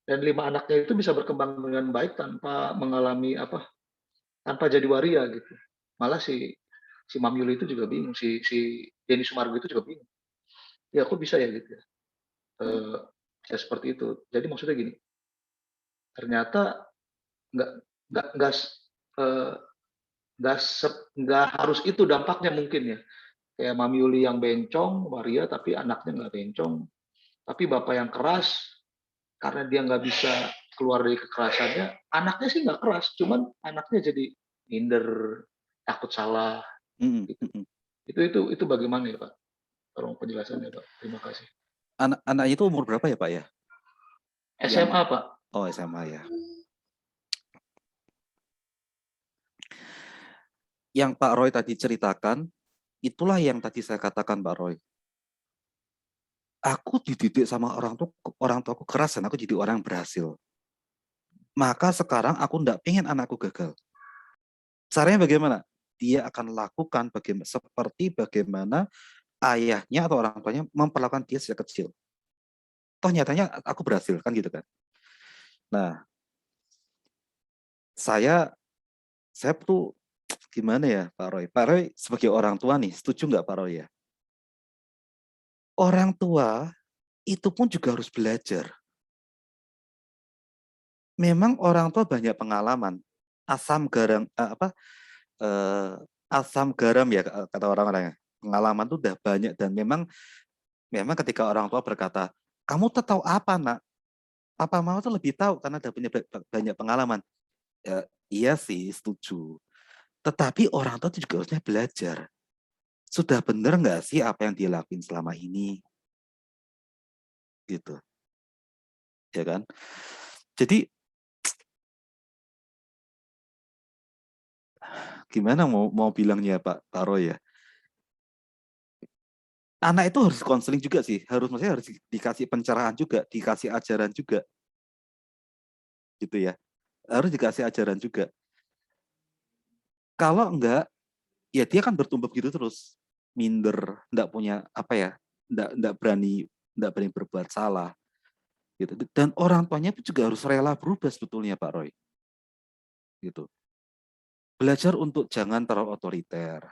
Dan 5 anaknya itu bisa berkembang dengan baik tanpa mengalami tanpa jadi waria gitu. Malah si Mam Yuli itu juga bingung, si Denny Sumargo itu juga bingung. Ya kok bisa ya gitu ya. Ya seperti itu. Jadi maksudnya gini, ternyata nggak harus itu dampaknya mungkin ya. Kayak Mam Yuli yang bencong, waria, tapi anaknya nggak bencong. Tapi bapak yang keras, karena dia nggak bisa keluar dari kekerasannya, anaknya sih nggak keras, cuman anaknya jadi minder, takut salah. Gitu. Itu bagaimana ya Pak? Tolong penjelasannya Pak. Terima kasih. Anak-anaknya itu umur berapa ya Pak ya? SMA Pak. Oh SMA ya. Yang Pak Roy tadi ceritakan, itulah yang tadi saya katakan Pak Roy. Aku dididik sama orang tuaku keras dan aku jadi orang yang berhasil. Maka sekarang aku tidak pengen anakku gagal. Caranya bagaimana? Dia akan lakukan seperti bagaimana ayahnya atau orang tuanya memperlakukan dia sejak kecil. Toh nyatanya aku berhasil kan gitu kan. Nah, saya tuh gimana ya Pak Roy? Pak Roy sebagai orang tua nih, setuju nggak Pak Roy ya? Orang tua itu pun juga harus belajar. Memang orang tua banyak pengalaman, asam garam asam garam ya kata orang-orang. Pengalaman itu udah banyak dan memang ketika orang tua berkata, kamu tuh tahu apa nak? Papa mama tuh lebih tahu karena udah punya banyak pengalaman. Ya, iya sih, setuju. Tetapi orang tua itu juga harusnya belajar. Sudah benar nggak sih apa yang dia lakuin selama ini? Gitu. Ya kan? Jadi gimana mau bilangnya Pak Roy ya? Anak itu harus konseling juga sih, maksudnya harus dikasih pencerahan juga, dikasih ajaran juga, gitu ya, harus dikasih ajaran juga. Kalau enggak, ya dia kan bertumbuh gitu terus, minder, enggak punya enggak berani berbuat salah, gitu. Dan orang tuanya itu juga harus rela berubah sebetulnya Pak Roy, gitu. Belajar untuk jangan terlalu otoriter,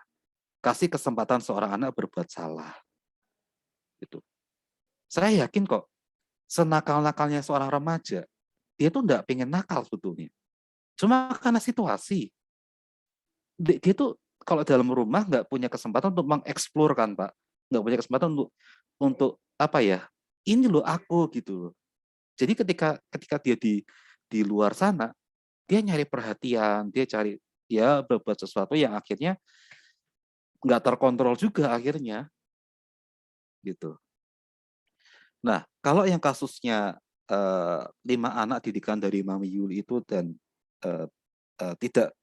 kasih kesempatan seorang anak berbuat salah, gitu. Saya yakin kok, senakal-nakalnya seorang remaja, dia tuh enggak pengen nakal sebetulnya. Cuma karena situasi. Dia tuh kalau dalam rumah nggak punya kesempatan untuk mengeksplor kan Pak. Nggak punya kesempatan untuk apa ya, ini loh aku gitu. Jadi ketika dia di luar sana, dia nyari perhatian, dia berbuat sesuatu yang akhirnya nggak terkontrol juga akhirnya. Gitu. Nah, kalau yang kasusnya 5 anak didikan dari Mami Yuli itu dan tidak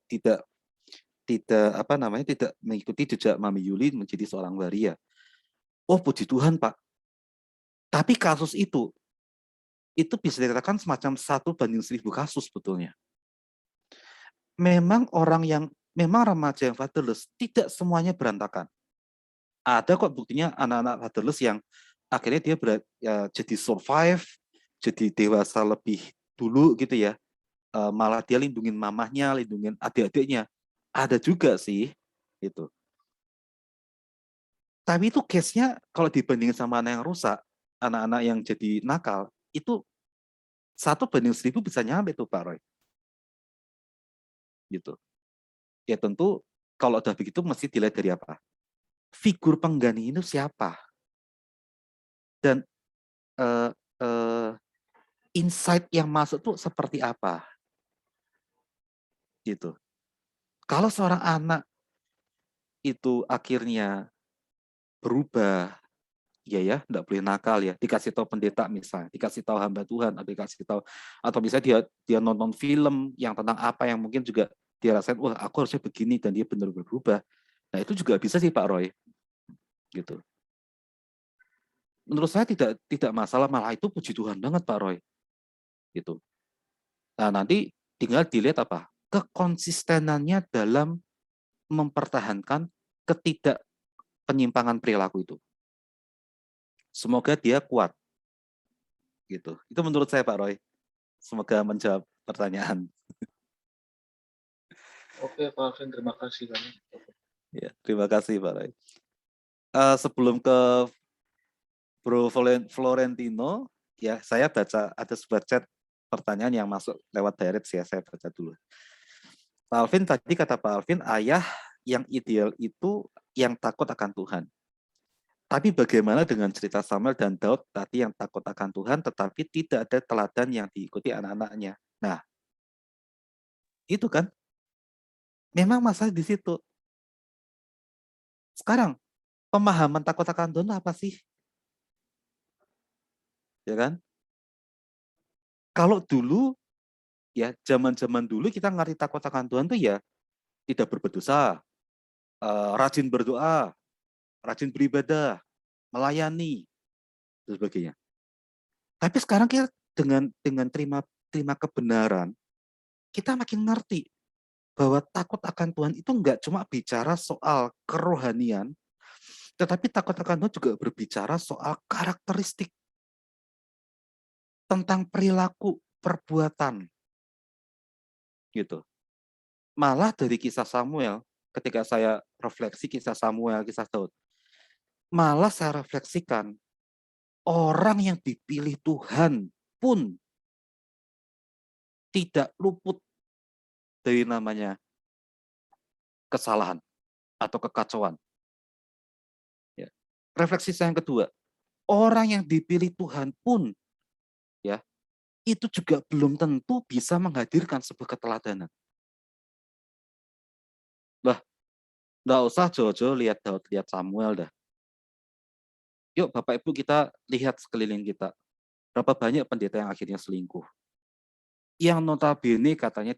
mengikuti jejak Mami Yuli menjadi seorang waria. Oh puji Tuhan Pak. Tapi kasus itu bisa dikatakan semacam 1:1000 kasus sebetulnya. Memang remaja yang fatherless tidak semuanya berantakan. Ada kok buktinya anak-anak fatherless yang akhirnya dia jadi survive, jadi dewasa lebih dulu gitu ya. Malah dia lindungin mamahnya, lindungin adik-adiknya. Ada juga sih itu. Tapi itu case-nya kalau dibandingin sama anak yang rusak, anak-anak yang jadi nakal, itu 1:1000 bisa nyampe tuh Pak Roy. Gitu. Ya tentu kalau udah begitu mesti dilihat dari apa? Figur pengganti itu siapa? Dan insight yang masuk tuh seperti apa? Gitu. Kalau seorang anak itu akhirnya berubah, ya, enggak boleh nakal ya. Dikasih tahu pendeta misalnya, dikasih tahu hamba Tuhan, atau dikasih tahu, atau bisa dia nonton film yang tentang apa yang mungkin juga dia rasain, wah aku harusnya begini dan dia benar-benar berubah. Nah itu juga bisa sih Pak Roy, gitu. menurut saya tidak masalah, malah itu puji Tuhan banget Pak Roy. Gitu. Nah, nanti tinggal dilihat apa? Kekonsistenannya dalam mempertahankan penyimpangan perilaku itu. Semoga dia kuat. Gitu. Itu menurut saya Pak Roy. Semoga menjawab pertanyaan. Oke, Pak Alvin, terima kasih banyak. Ya, terima kasih Pak Roy. Sebelum ke Bro Florentino, ya saya baca ada sebuah chat pertanyaan yang masuk lewat direct ya, saya baca dulu. Pak Alvin tadi kata Pak Alvin, ayah yang ideal itu yang takut akan Tuhan. Tapi bagaimana dengan cerita Samuel dan Daud tadi yang takut akan Tuhan, tetapi tidak ada teladan yang diikuti anak-anaknya. Nah, itu kan, memang masalah di situ. Sekarang, pemahaman takut akan Tuhan apa sih? Ya kan? Kalau dulu, ya zaman-zaman dulu kita ngerti takut akan Tuhan tuh ya tidak berbuat dosa, rajin berdoa, rajin beribadah, melayani, dan sebagainya. Tapi sekarang kita dengan terima kebenaran, kita makin ngerti bahwa takut akan Tuhan itu enggak cuma bicara soal kerohanian, tetapi takut akan Tuhan juga berbicara soal karakteristik tentang perilaku, perbuatan. Gitu. Malah dari kisah Samuel, ketika saya refleksi kisah Samuel, kisah Daud, malah saya refleksikan orang yang dipilih Tuhan pun tidak luput dari namanya kesalahan atau kekacauan. Ya. Refleksi saya yang kedua, orang yang dipilih Tuhan pun ya itu juga belum tentu bisa menghadirkan sebuah keteladanan. Lah, nggak usah jauh-jauh lihat Daud, lihat Samuel dah. Yuk Bapak Ibu kita lihat sekeliling kita. Berapa banyak pendeta yang akhirnya selingkuh. Yang notabene katanya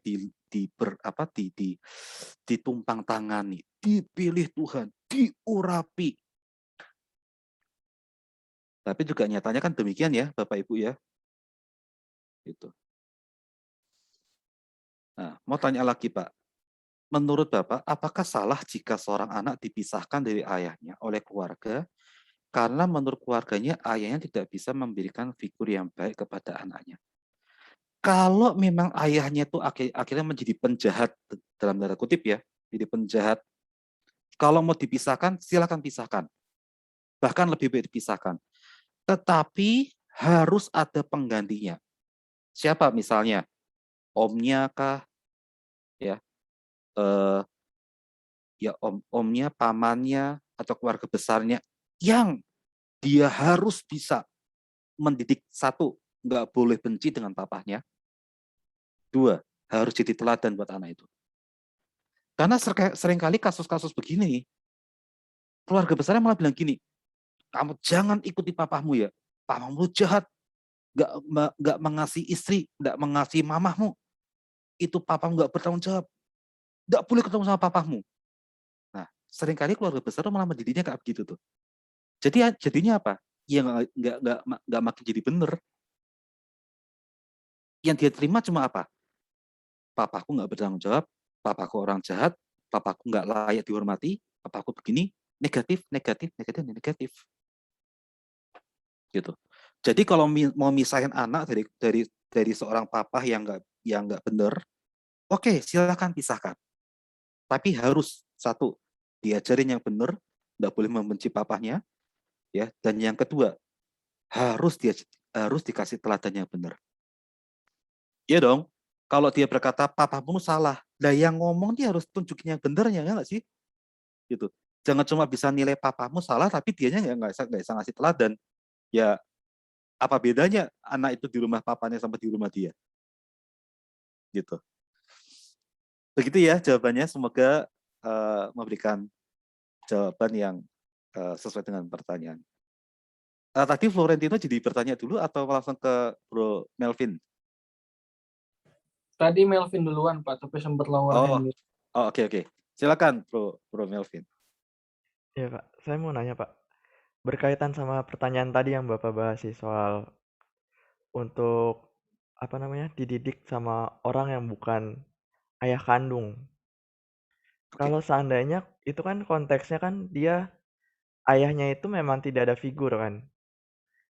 ditumpang tangani, dipilih Tuhan, diurapi. Tapi juga nyatanya kan demikian ya Bapak Ibu ya. Gitu. Nah, mau tanya lagi Pak. Menurut Bapak, apakah salah jika seorang anak dipisahkan dari ayahnya oleh keluarga karena menurut keluarganya ayahnya tidak bisa memberikan figur yang baik kepada anaknya? Kalau memang ayahnya itu akhirnya menjadi penjahat, dalam tanda kutip ya, jadi penjahat, kalau mau dipisahkan, silakan pisahkan. Bahkan lebih baik dipisahkan. Tetapi harus ada penggantinya. Siapa misalnya? Omnya kah? Ya, omnya, pamannya, atau keluarga besarnya yang dia harus bisa mendidik. Satu, nggak boleh benci dengan papahnya. Dua, harus jadi teladan buat anak itu. Karena seringkali kasus-kasus begini, keluarga besarnya malah bilang gini, kamu jangan ikuti papahmu ya, papahmu jahat, nggak mengasihi istri, nggak mengasihi mamahmu, itu papahmu nggak bertanggung jawab, nggak boleh ketemu sama papahmu. Nah, seringkali keluarga besar malah mendidiknya kayak begitu tuh. Jadinya apa? Ya nggak makin jadi bener. Yang dia terima cuma apa? Papaku nggak bertanggung jawab, papaku orang jahat, papaku nggak layak dihormati, papaku begini, negatif. Gitu. Jadi kalau mau misahin anak dari seorang papa yang nggak benar, oke, silakan pisahkan. Tapi harus satu, diajarin yang benar, nggak boleh membenci papahnya, ya. Dan yang kedua, harus dikasih teladan yang benar. Iya dong. Kalau dia berkata papamu salah, lah yang ngomong dia harus tunjukin yang benernya, ya nggak sih? Gitu. Jangan cuma bisa nilai papamu salah, tapi dianya nggak bisa ngasih teladan. Ya, apa bedanya anak itu di rumah papanya sama di rumah dia? Gitu. Begitu ya jawabannya. Semoga memberikan jawaban yang sesuai dengan pertanyaan. Tadi Florentino jadi bertanya dulu atau langsung ke Bro Melvin? Tadi Melvin duluan, Pak, tapi sempat lower hand. Oke. Silakan Bro Melvin. Iya, Pak. Saya mau nanya, Pak. berkaitan sama pertanyaan tadi yang Bapak bahas sih soal untuk apa namanya dididik sama orang yang bukan ayah kandung. Oke. Kalau seandainya itu kan konteksnya kan dia ayahnya itu memang tidak ada figur kan.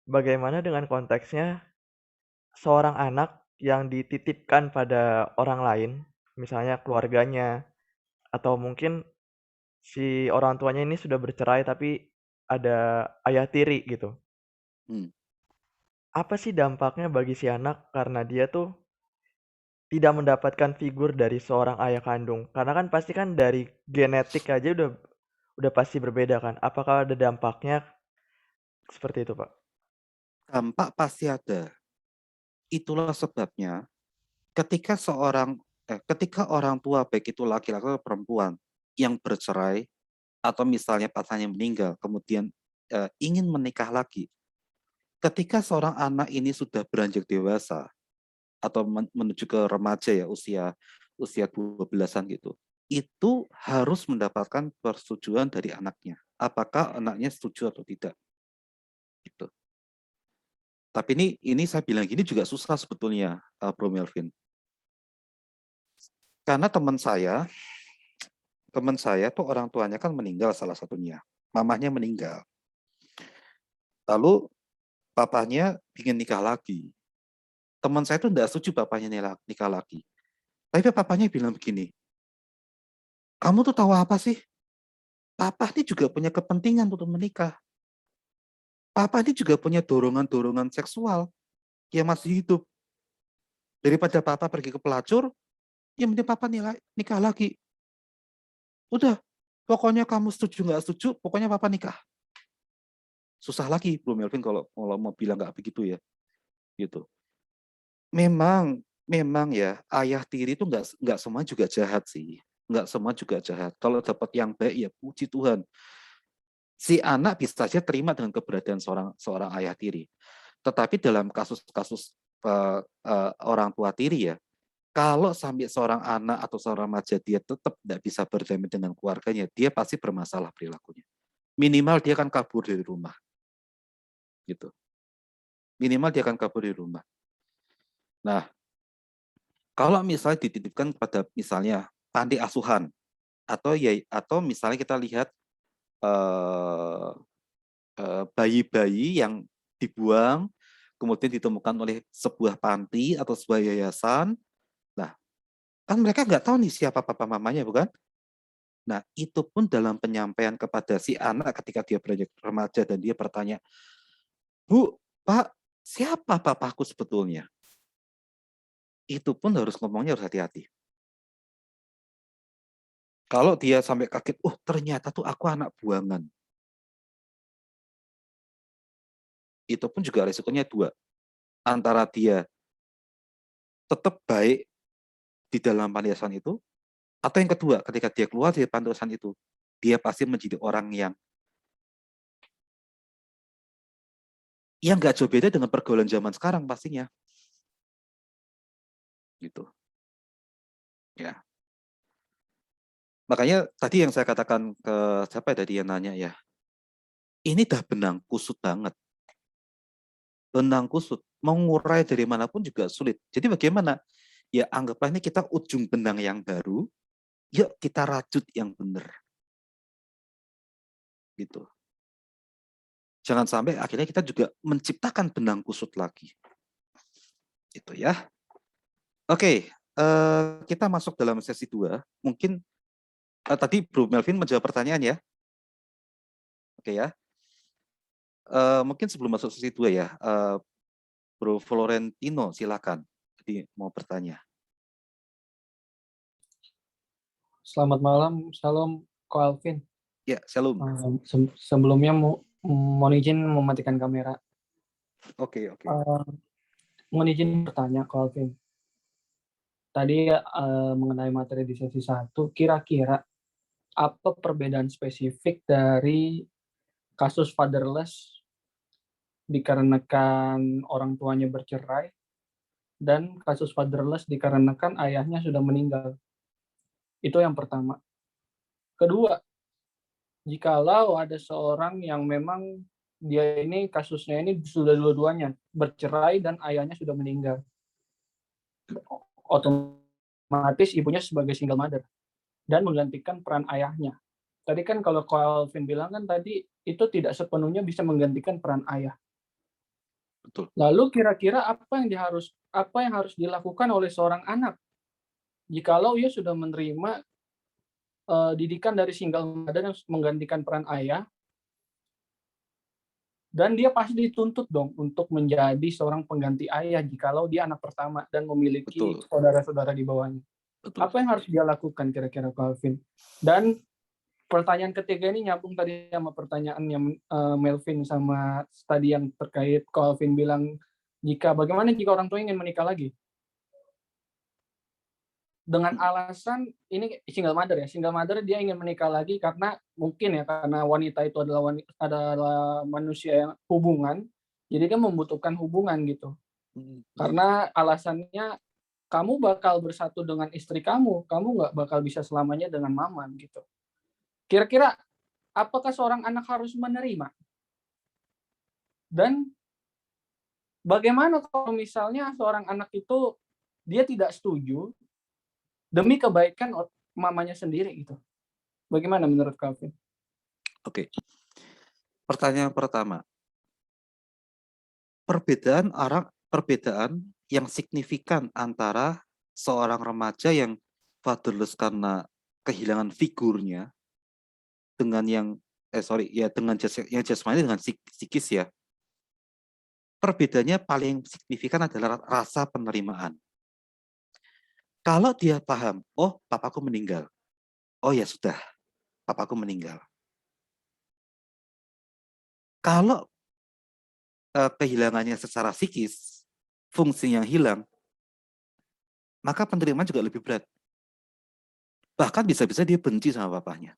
Bagaimana dengan konteksnya seorang anak yang dititipkan pada orang lain, misalnya keluarganya, atau mungkin si orang tuanya ini sudah bercerai tapi ada ayah tiri gitu. Hmm. Apa sih dampaknya bagi si anak karena dia tuh tidak mendapatkan figur dari seorang ayah kandung? Karena kan pasti kan dari genetik aja udah pasti berbeda kan. Apakah ada dampaknya seperti itu, Pak? Dampak pasti ada. Itulah sebabnya ketika orang tua baik itu laki-laki atau perempuan yang bercerai atau misalnya pasangannya meninggal kemudian ingin menikah lagi, ketika seorang anak ini sudah beranjak dewasa atau menuju ke remaja ya usia 12-an gitu, itu harus mendapatkan persetujuan dari anaknya. Apakah anaknya setuju atau tidak? Gitu. Tapi ini saya bilang gini juga susah sebetulnya, Bro Melvin. Karena teman saya tuh orang tuanya kan meninggal salah satunya. Mamahnya meninggal. Lalu papanya ingin nikah lagi. Teman saya tuh enggak setuju papanya nikah lagi. Tapi papanya bilang begini, kamu tuh tahu apa sih? Papa ini juga punya kepentingan untuk menikah. Papa ini juga punya dorongan-dorongan seksual yang masih hidup. Daripada papa pergi ke pelacur, ya mending papa nikah lagi. Udah, pokoknya kamu setuju nggak setuju, pokoknya papa nikah. Susah lagi, Bro Melvin, kalau mau bilang nggak begitu ya. Gitu. Memang ya, ayah tiri itu nggak semua juga jahat sih. Nggak semua juga jahat. Kalau dapat yang baik, ya puji Tuhan. Si anak bisa saja terima dengan keberadaan seorang ayah tiri. Tetapi dalam kasus-kasus orang tua tiri ya, kalau sampai seorang anak atau seorang remaja dia tetap tidak bisa berdamai dengan keluarganya, dia pasti bermasalah perilakunya. Minimal dia akan kabur dari rumah. Gitu. Minimal dia akan kabur dari rumah. Nah, kalau misalnya dititipkan pada misalnya panti asuhan atau misalnya kita lihat bayi-bayi yang dibuang kemudian ditemukan oleh sebuah panti atau sebuah yayasan. Nah, kan mereka nggak tahu nih siapa papa mamanya, bukan? Nah, itu pun dalam penyampaian kepada si anak ketika dia beranjak remaja dan dia bertanya, Bu, Pak, siapa papaku sebetulnya? Itu pun ngomongnya harus hati-hati. Kalau dia sampai kaget, oh ternyata tuh aku anak buangan. Itu pun juga resikonya dua. Antara dia tetap baik di dalam panti asuhan itu, atau yang kedua, ketika dia keluar dari panti asuhan itu, dia pasti menjadi orang yang nggak jauh beda dengan pergaulan zaman sekarang pastinya. Gitu. Ya. Makanya tadi yang saya katakan ke siapa tadi yang nanya ya, ini dah benang kusut banget. Benang kusut, mau ngurai dari manapun juga sulit. Jadi bagaimana? Ya anggaplah ini kita ujung benang yang baru, yuk kita rajut yang benar. Gitu. Jangan sampai akhirnya kita juga menciptakan benang kusut lagi. Gitu ya. Oke, kita masuk dalam sesi 2. Mungkin tadi Bro Melvin menjawab pertanyaan ya. Oke ya. Mungkin sebelum masuk sesi 2 ya, Bro Florentino silakan. Jadi mau bertanya. Selamat malam, salam Ko Alvin. Ya, shalom. Sebelumnya mohon izin mematikan kamera. Oke. Mohon izin bertanya Ko Alvin. Tadi mengenai materi di sesi 1, kira-kira apa perbedaan spesifik dari kasus fatherless dikarenakan orang tuanya bercerai dan kasus fatherless dikarenakan ayahnya sudah meninggal? Itu yang pertama. Kedua, jikalau ada seorang yang memang dia ini kasusnya ini sudah dua-duanya bercerai dan ayahnya sudah meninggal. Otomatis ibunya sebagai single mother dan menggantikan peran ayahnya. Tadi kan kalau Calvin bilang kan tadi itu tidak sepenuhnya bisa menggantikan peran ayah. Betul. Lalu kira-kira apa yang harus dilakukan oleh seorang anak jikalau ia sudah menerima didikan dari single mother yang menggantikan peran ayah, dan dia pasti dituntut dong untuk menjadi seorang pengganti ayah jikalau dia anak pertama dan memiliki Betul. saudara-saudara di bawahnya. Betul. Apa yang harus dia lakukan kira-kira Calvin? Dan pertanyaan ketiga ini nyambung tadi sama pertanyaannya Melvin sama tadi yang terkait Calvin bilang bagaimana jika orang tua ingin menikah lagi? Dengan alasan ini single mother dia ingin menikah lagi karena mungkin ya karena wanita itu adalah manusia yang hubungan, jadi dia membutuhkan hubungan gitu. Karena alasannya kamu bakal bersatu dengan istri kamu nggak bakal bisa selamanya dengan mama gitu. Kira-kira apakah seorang anak harus menerima? Dan bagaimana kalau misalnya seorang anak itu dia tidak setuju demi kebaikan mamanya sendiri gitu? Bagaimana menurut Calvin? Oke. Pertanyaan pertama. Perbedaan yang signifikan antara seorang remaja yang fatherless karena kehilangan figurnya dengan yang jasmani dengan psikis ya. Perbedaannya paling signifikan adalah rasa penerimaan. Kalau dia paham, oh papaku meninggal. Oh ya sudah, papaku meninggal. Kalau kehilangannya secara psikis, fungsi yang hilang, maka penerimaan juga lebih berat. Bahkan bisa-bisa dia benci sama papahnya.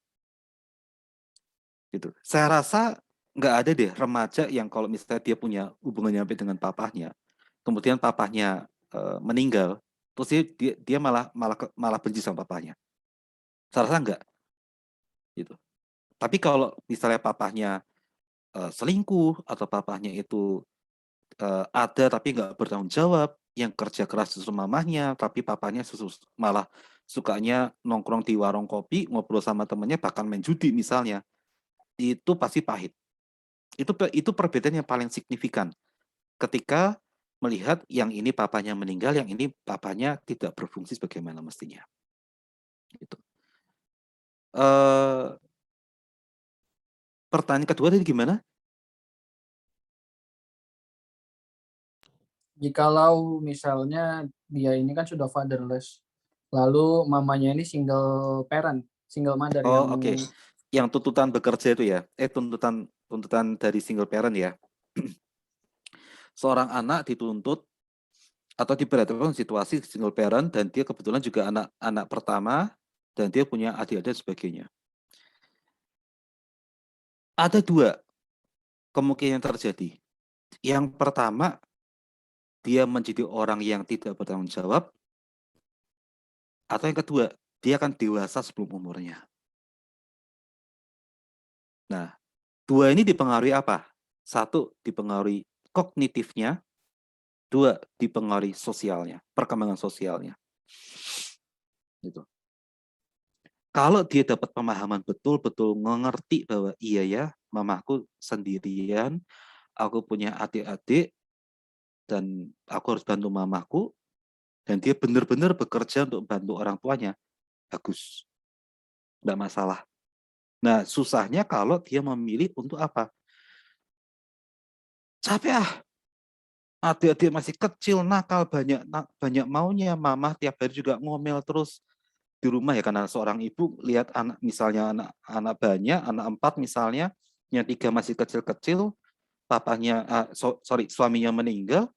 Gitu. Saya rasa nggak ada deh remaja yang kalau misalnya dia punya hubungan nyampe dengan papahnya, kemudian papahnya meninggal, terus dia malah benci sama papahnya. Saya rasa enggak. Gitu. Tapi kalau misalnya papahnya selingkuh atau papahnya itu ada tapi nggak bertanggung jawab, yang kerja keras justru mamahnya, tapi papahnya malah sukanya nongkrong di warung kopi, ngobrol sama temennya, bahkan main judi misalnya, itu pasti pahit. Itu perbedaan yang paling signifikan ketika melihat yang ini papanya meninggal, yang ini papanya tidak berfungsi sebagaimana mestinya. Itu. Pertanyaan kedua tadi gimana? Jikalau misalnya dia ini kan sudah fatherless, lalu mamanya ini single mother yang Oke. Yang tuntutan bekerja itu ya, tuntutan dari single parent ya. Seorang anak dituntut atau diperhadapkan situasi single parent dan dia kebetulan juga anak pertama dan dia punya adik-adik dan sebagainya. Ada dua kemungkinan terjadi. Yang pertama, dia menjadi orang yang tidak bertanggung jawab, atau yang kedua, dia akan dewasa sebelum umurnya. Nah, dua ini dipengaruhi apa? Satu, dipengaruhi kognitifnya, dua, dipengaruhi sosialnya, perkembangan sosialnya. Gitu. Kalau dia dapat pemahaman betul-betul mengerti bahwa iya ya, mamaku sendirian, aku punya adik-adik, dan aku harus bantu mamaku, dan dia benar-benar bekerja untuk bantu orang tuanya, bagus. Nggak masalah. Nah, susahnya kalau dia memilih untuk apa? Capek adik-adik masih kecil, nakal, banyak maunya, mama tiap hari juga ngomel terus di rumah ya, karena seorang ibu lihat anak, misalnya anak banyak, anak 4 misalnya, yang 3 masih kecil-kecil, papanya suaminya meninggal,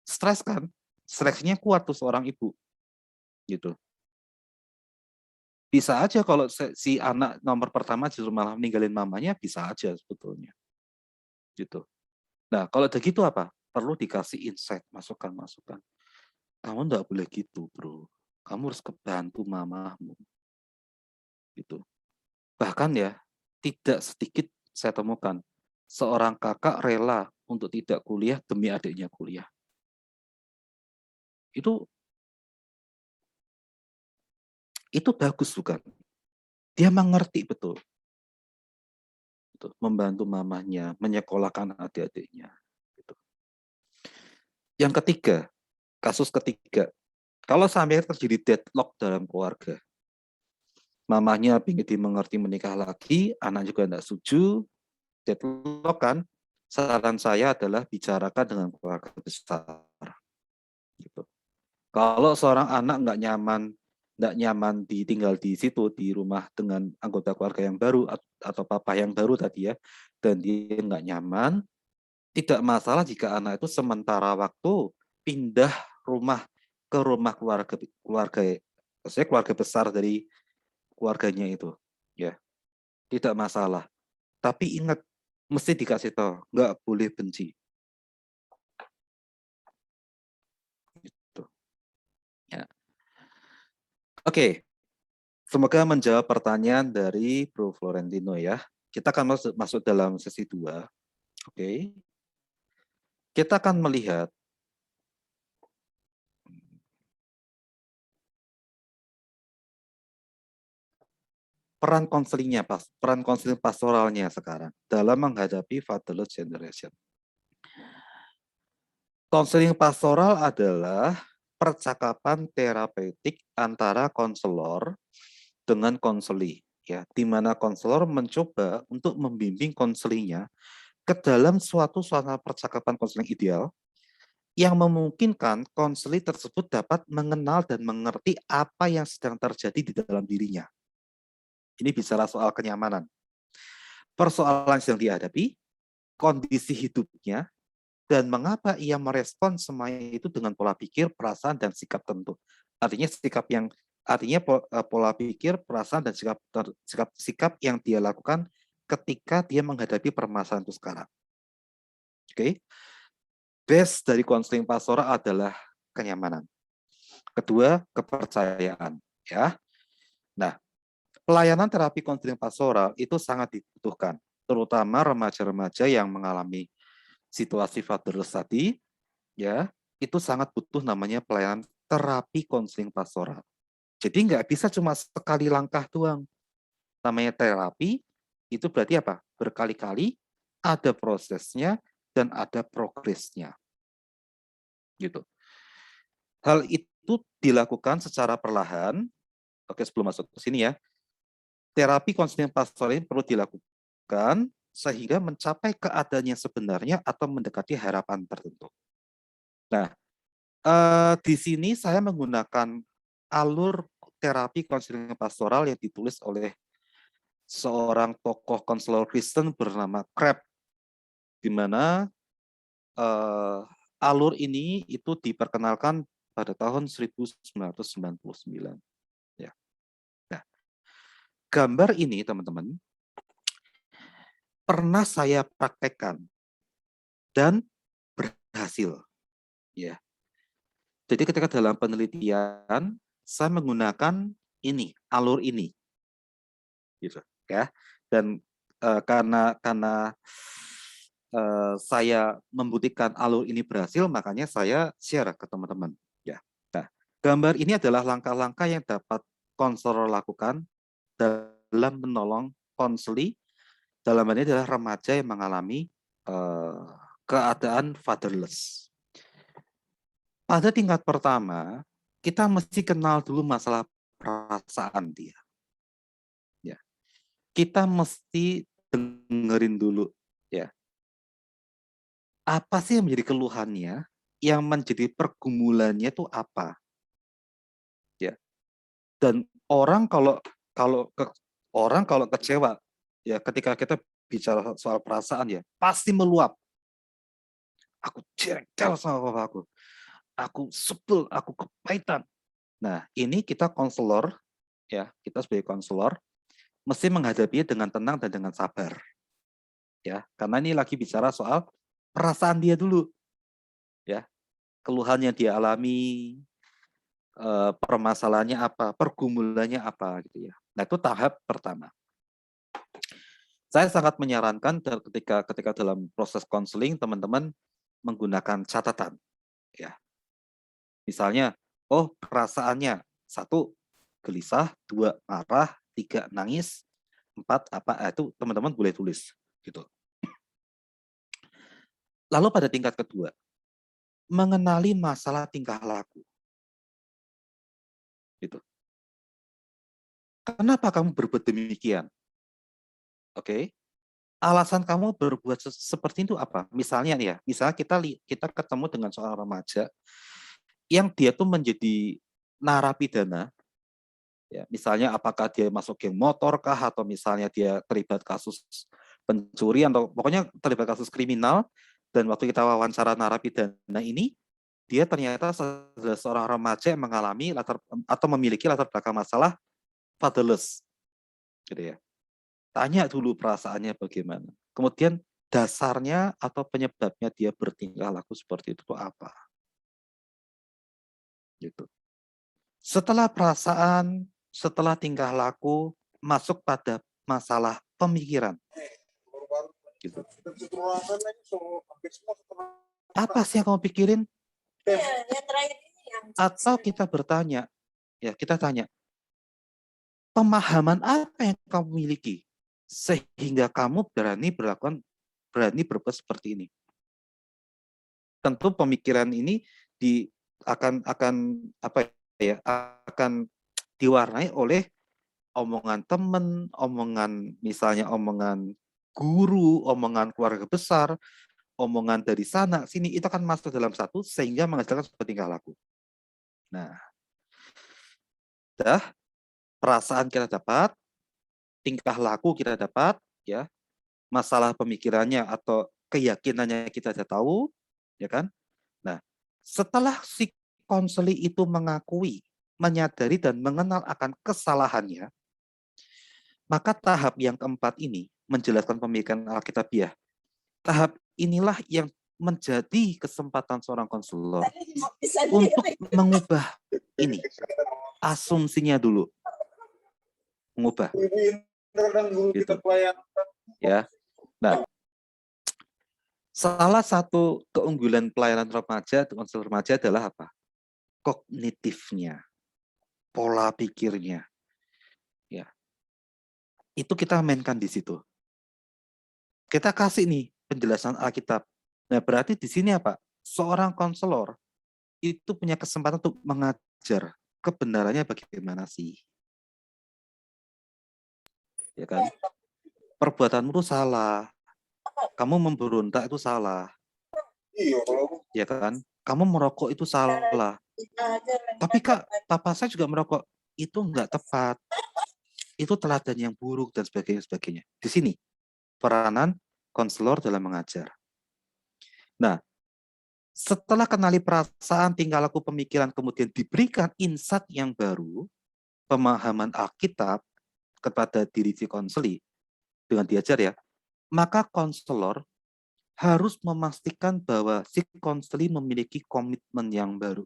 stres kan, stresnya kuat tuh seorang ibu gitu. Bisa aja kalau si anak nomor pertama justru malah meninggalin mamanya, bisa aja sebetulnya gitu. Nah, kalau ada gitu apa? Perlu dikasih insight, masukan. Kamu nggak boleh gitu, bro. Kamu harus kebantu mamahmu. Gitu. Bahkan ya, tidak sedikit saya temukan seorang kakak rela untuk tidak kuliah demi adiknya kuliah. Itu bagus bukan? Dia mengerti betul. Membantu mamahnya, menyekolahkan adik-adiknya. Gitu. Yang ketiga, kasus ketiga, kalau sampai terjadi deadlock dalam keluarga, mamahnya ingin dimengerti menikah lagi, anak juga tidak setuju, deadlock kan, saran saya adalah bicarakan dengan keluarga besar. Gitu. Kalau seorang anak nggak nyaman tinggal di situ, di rumah dengan anggota keluarga yang baru atau papa yang baru tadi ya, dan dia nggak nyaman, tidak masalah jika anak itu sementara waktu pindah rumah ke rumah keluarga besar dari keluarganya itu, ya tidak masalah. Tapi ingat, mesti dikasih tahu, nggak boleh benci. Gitu. Ya. Oke, semoga menjawab pertanyaan dari Bro Florentino ya. Kita akan masuk dalam sesi 2. Oke. Kita akan melihat peran konseling pastoralnya sekarang dalam menghadapi fatherless generation. Konseling pastoral adalah percakapan terapeutik antara konselor dengan konseli, ya, di mana konselor mencoba untuk membimbing konselinya ke dalam suatu percakapan konseling ideal yang memungkinkan konseli tersebut dapat mengenal dan mengerti apa yang sedang terjadi di dalam dirinya. Ini bicara soal kenyamanan. Persoalan yang dihadapi, kondisi hidupnya, dan mengapa ia merespon semuanya itu dengan pola pikir, perasaan, dan sikap tertentu. Artinya pola pikir, perasaan, dan sikap yang dia lakukan ketika dia menghadapi permasalahan itu sekarang. Oke. Base dari konseling pastoral adalah kenyamanan. Kedua, kepercayaan, ya. Nah, pelayanan terapi konseling pastoral itu sangat dibutuhkan, terutama remaja-remaja yang mengalami situasi fatherless tadi, ya, itu sangat butuh namanya pelayanan terapi konseling pastoral. Jadi nggak bisa cuma sekali langkah doang. Namanya terapi, itu berarti apa? Berkali-kali, ada prosesnya, dan ada progresnya. Gitu. Hal itu dilakukan secara perlahan. Oke, sebelum masuk ke sini ya. Terapi konseling pastoral ini perlu dilakukan sehingga mencapai keadaan yang sebenarnya atau mendekati harapan tertentu. Nah, di sini saya menggunakan alur terapi konseling pastoral yang ditulis oleh seorang tokoh konselor Kristen bernama Crabb, di mana alur ini itu diperkenalkan pada tahun 1999. Ya. Nah, gambar ini teman-teman pernah saya praktekkan dan berhasil. Ya. Jadi ketika dalam penelitian saya menggunakan ini, alur ini, gitu, ya. Dan karena saya membuktikan alur ini berhasil, makanya saya share ke teman-teman. Ya. Nah, gambar ini adalah langkah-langkah yang dapat konselor lakukan dalam menolong konseli, dalam hal ini adalah remaja yang mengalami keadaan fatherless. Pada tingkat pertama, kita mesti kenal dulu masalah perasaan dia. Ya. Kita mesti dengerin dulu, ya. Apa sih yang menjadi keluhannya, yang menjadi pergumulannya itu apa? Ya. Dan orang kalau kecewa, ya, ketika kita bicara soal perasaan ya, pasti meluap. Aku jengkel sama papaku. Aku sebel, aku kepahitan. Nah, ini kita konselor, ya, kita sebagai konselor mesti menghadapinya dengan tenang dan dengan sabar. Ya, karena ini lagi bicara soal perasaan dia dulu. Ya. Keluhan yang dia alami, permasalahannya apa, pergumulannya apa gitu ya. Nah, itu tahap pertama. Saya sangat menyarankan ketika dalam proses konseling teman-teman menggunakan catatan. Ya, misalnya, oh perasaannya 1 gelisah, 2 marah, 3 nangis, 4 apa itu teman-teman boleh tulis gitu. Lalu pada tingkat kedua, mengenali masalah tingkah laku. Gitu. Kenapa kamu berbuat demikian? Oke. Alasan kamu berbuat seperti itu apa? Misalnya kita ketemu dengan seorang remaja yang dia tuh menjadi narapidana. Ya, misalnya apakah dia masuk geng motor kah, atau misalnya dia terlibat kasus pencurian, atau pokoknya terlibat kasus kriminal, dan waktu kita wawancara narapidana ini, dia ternyata adalah seorang remaja yang mengalami atau memiliki latar belakang masalah fatherless. Gitu ya. Tanya dulu perasaannya bagaimana. Kemudian dasarnya atau penyebabnya dia bertingkah laku seperti itu apa. Gitu. Setelah perasaan, setelah tingkah laku, masuk pada masalah pemikiran. Gitu. Apa sih yang kamu pikirin? Atau kita bertanya, ya kita tanya, pemahaman apa yang kamu miliki sehingga kamu berani berbuat seperti ini? Tentu pemikiran ini akan diwarnai oleh omongan teman, misalnya omongan guru, omongan keluarga besar, omongan dari sana sini, itu akan masuk dalam satu sehingga menghasilkan sebuah tingkah laku. Nah, perasaan kita dapat, tingkah laku kita dapat, ya, masalah pemikirannya atau keyakinannya kita sudah tahu, ya kan? Nah, setelah si konseli itu mengakui, menyadari dan mengenal akan kesalahannya, maka tahap yang keempat ini menjelaskan pemikiran Alkitabiah. Tahap inilah yang menjadi kesempatan seorang konselor untuk mengubah ini. Asumsinya dulu. Mengubah. Gitu. Ya. Nah, salah satu keunggulan pelayanan remaja, konselor remaja adalah apa? Kognitifnya, pola pikirnya. Ya. Itu kita mainkan di situ. Kita kasih nih penjelasan Alkitab. Nah, berarti di sini apa? Seorang konselor itu punya kesempatan untuk mengajar kebenarannya bagaimana sih. Ya kan? Perbuatanmu itu salah. Kamu memberontak itu salah. Ya kan? Kamu merokok itu salah. Tapi Kak, papa saya juga merokok. Itu enggak tepat. Itu teladan yang buruk dan sebagainya. Di sini peranan konselor dalam mengajar. Nah, setelah kenali perasaan, tingkah laku, pemikiran, kemudian diberikan insight yang baru, pemahaman Alkitab kepada diri si konseli dengan diajar ya, maka konselor harus memastikan bahwa si konseli memiliki komitmen yang baru.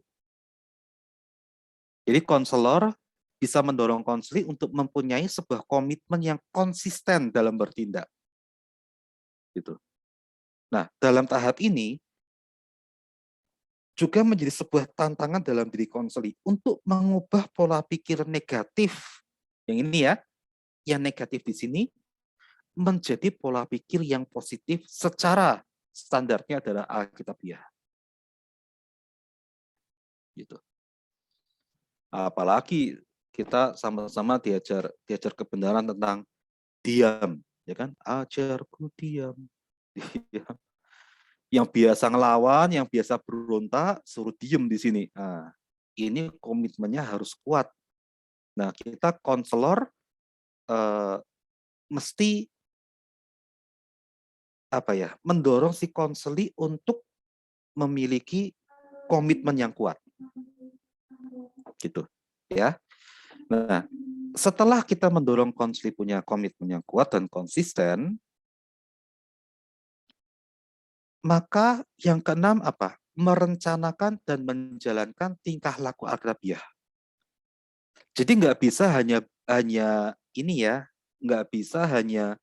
Jadi konselor bisa mendorong konseli untuk mempunyai sebuah komitmen yang konsisten dalam bertindak. Gitu. Nah, dalam tahap ini juga menjadi sebuah tantangan dalam diri konseli untuk mengubah pola pikir negatif. Yang ini ya, yang negatif di sini menjadi pola pikir yang positif secara standarnya adalah Alkitabiah. Gitu. Apalagi kita sama-sama diajar kebenaran tentang diam, ya kan? Ajarku diam. Diam. Yang biasa ngelawan, yang biasa berontak, suruh diem di sini. Nah, ini komitmennya harus kuat. Nah, kita konselor mesti mendorong si konseli untuk memiliki komitmen yang kuat. Gitu, ya. Nah, setelah kita mendorong konseli punya komitmen yang kuat dan konsisten, maka yang keenam apa? Merencanakan dan menjalankan tingkah laku Alkitabiah. Jadi nggak bisa hanya ini ya, nggak bisa hanya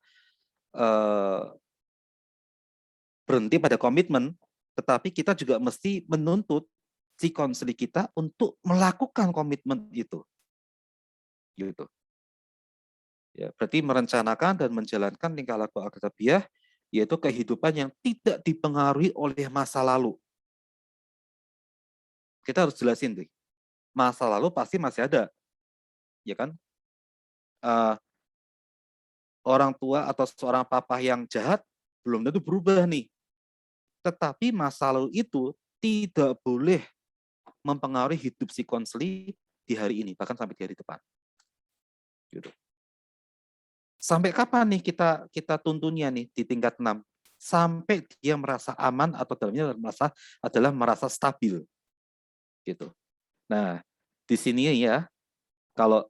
berhenti pada komitmen, tetapi kita juga mesti menuntut si konseling kita untuk melakukan komitmen itu. Gitu. Ya, berarti merencanakan dan menjalankan tingkah laku akhlakiyah, yaitu kehidupan yang tidak dipengaruhi oleh masa lalu. Kita harus jelasin, tuh. Masa lalu pasti masih ada, ya kan? Orang tua atau seorang papa yang jahat belum tentu berubah nih. Tetapi masa lalu itu tidak boleh mempengaruhi hidup si konseli di hari ini, bahkan sampai di hari depan. Gitu. Sampai kapan nih kita tuntunnya nih di tingkat 6? Sampai dia merasa aman atau dalamnya merasa stabil. Gitu. Nah, di sini ya kalau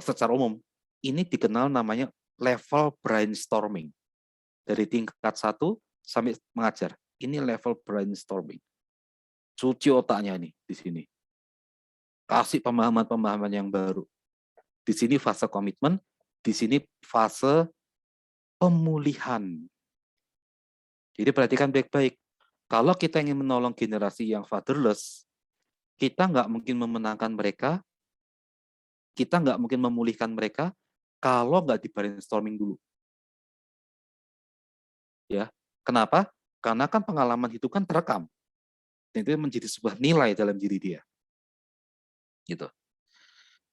secara umum ini dikenal namanya level brainstorming. Dari tingkat 1 sampai mengajar. Ini level brainstorming. Cuci otaknya nih di sini. Kasih pemahaman-pemahaman yang baru. Di sini fase komitmen, di sini fase pemulihan. Jadi perhatikan baik-baik. Kalau kita ingin menolong generasi yang fatherless, kita nggak mungkin memenangkan mereka, kita nggak mungkin memulihkan mereka, kalau nggak di brainstorming dulu. Ya, kenapa? Karena kan pengalaman itu kan terekam. Dan itu menjadi sebuah nilai dalam diri dia. Gitu.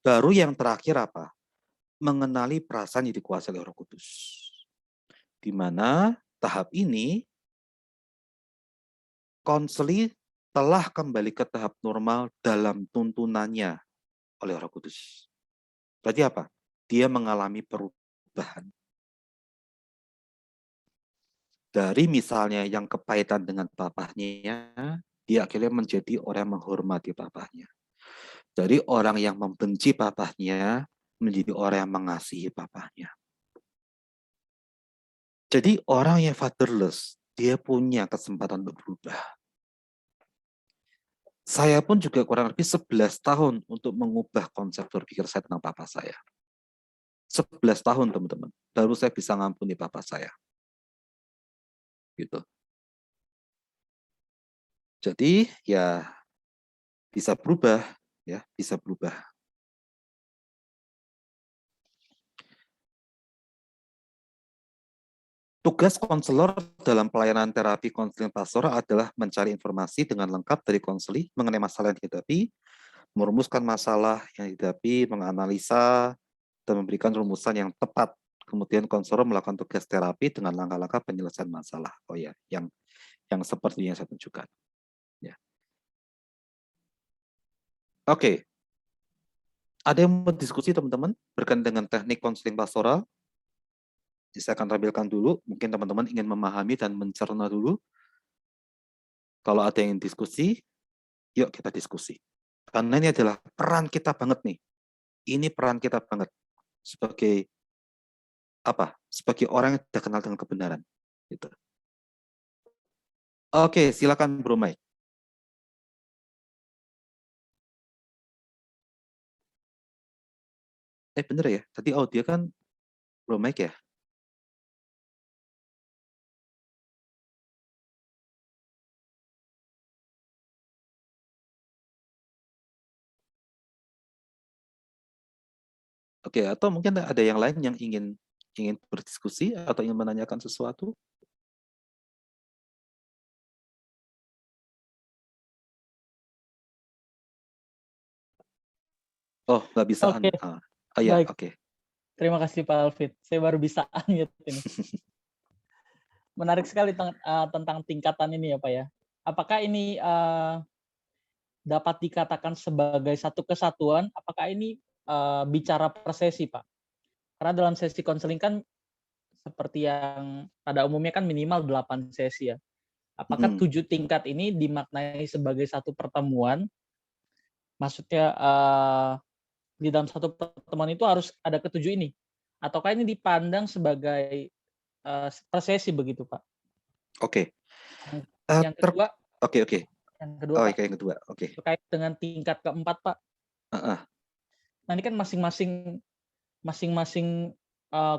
Baru yang terakhir apa? Mengenali perasaan yang dikuasai oleh Roh Kudus. Di mana tahap ini konseli telah kembali ke tahap normal dalam tuntunannya oleh Roh Kudus. Berarti apa? Dia mengalami perubahan. Dari misalnya yang kepahitan dengan bapaknya, dia akhirnya menjadi orang yang menghormati bapaknya. Dari orang yang membenci bapaknya, menjadi orang yang mengasihi bapaknya. Jadi orang yang fatherless, dia punya kesempatan untuk berubah. Saya pun juga kurang lebih 11 tahun untuk mengubah konsep berpikir saya tentang papa saya. 11 tahun, teman-teman. Baru saya bisa ngampuni papa saya. Gitu. Jadi, ya bisa berubah, ya, bisa berubah. Tugas konselor dalam pelayanan terapi konseling pastoral adalah mencari informasi dengan lengkap dari konseli mengenai masalah yang dihadapi, merumuskan masalah yang dihadapi, menganalisa, dan memberikan rumusan yang tepat. Kemudian konselor melakukan tugas terapi dengan langkah-langkah penyelesaian masalah. Oh ya, yang seperti yang saya tunjukkan. Ya. Oke. Ada yang mau diskusi, teman-teman, berkaitan dengan teknik konseling pastoral? Saya akan tampilkan dulu. Mungkin teman-teman ingin memahami dan mencerna dulu. Kalau ada yang diskusi, yuk kita diskusi. Karena ini adalah peran kita banget nih. Ini peran kita banget sebagai apa? Sebagai orang yang sudah kenal dengan kebenaran. Gitu. Oke, silakan Bro Mike. Bener ya? Tadi audio kan Bro Mike ya? Oke, atau mungkin ada yang lain yang ingin berdiskusi atau ingin menanyakan sesuatu? Oh, nggak bisa. Oke. Oh ya, Baik. oke. Terima kasih Pak Alfred. Saya baru bisa unmute ini. Menarik sekali tentang tingkatan ini ya Pak ya. Apakah ini dapat dikatakan sebagai satu kesatuan? Apakah ini bicara per sesi Pak? Karena dalam sesi konseling kan seperti yang pada umumnya kan minimal 8 sesi ya. Apakah 7 tingkat ini dimaknai sebagai satu pertemuan? Maksudnya di dalam satu pertemuan itu harus ada ketujuh ini? Ataukah ini dipandang sebagai per sesi begitu Pak? Oke. Yang kedua. Oke. Yang kedua, Pak, yang kedua. Oke. Terkait dengan tingkat keempat, Pak. Nah, ini kan masing-masing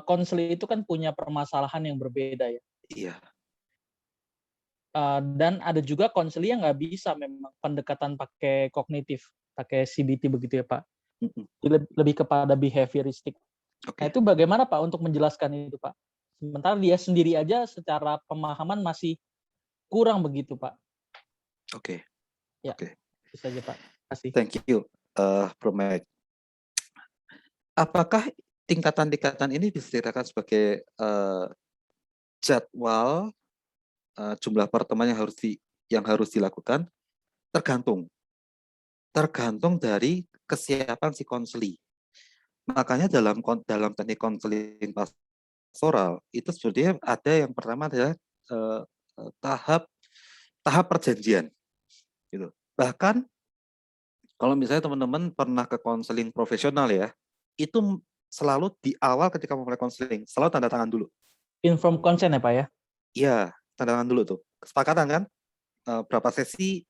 konseling itu kan punya permasalahan yang berbeda ya. Iya. Dan ada juga konseling yang nggak bisa memang pendekatan pakai kognitif, pakai CBT begitu ya Pak. Lebih kepada behavioristik. Nah itu bagaimana Pak untuk menjelaskan itu Pak? Sementara dia sendiri aja secara pemahaman masih kurang begitu Pak. Oke. Ya, bisa aja Pak. Kasih. Thank you, Bro Mike. Apakah tingkatan-tingkatan ini bisa dikatakan sebagai jadwal jumlah pertemuan yang harus dilakukan? Tergantung dari kesiapan si konseli. Makanya dalam teknik konseling pastoral itu sebenarnya ada yang pertama adalah tahap perjanjian, gitu. Bahkan kalau misalnya teman-teman pernah ke konseling profesional ya, itu selalu di awal ketika memulai konseling selalu tanda tangan dulu. Informed consent ya Pak ya? Iya, tanda tangan dulu tuh. Kesepakatan kan? Berapa sesi,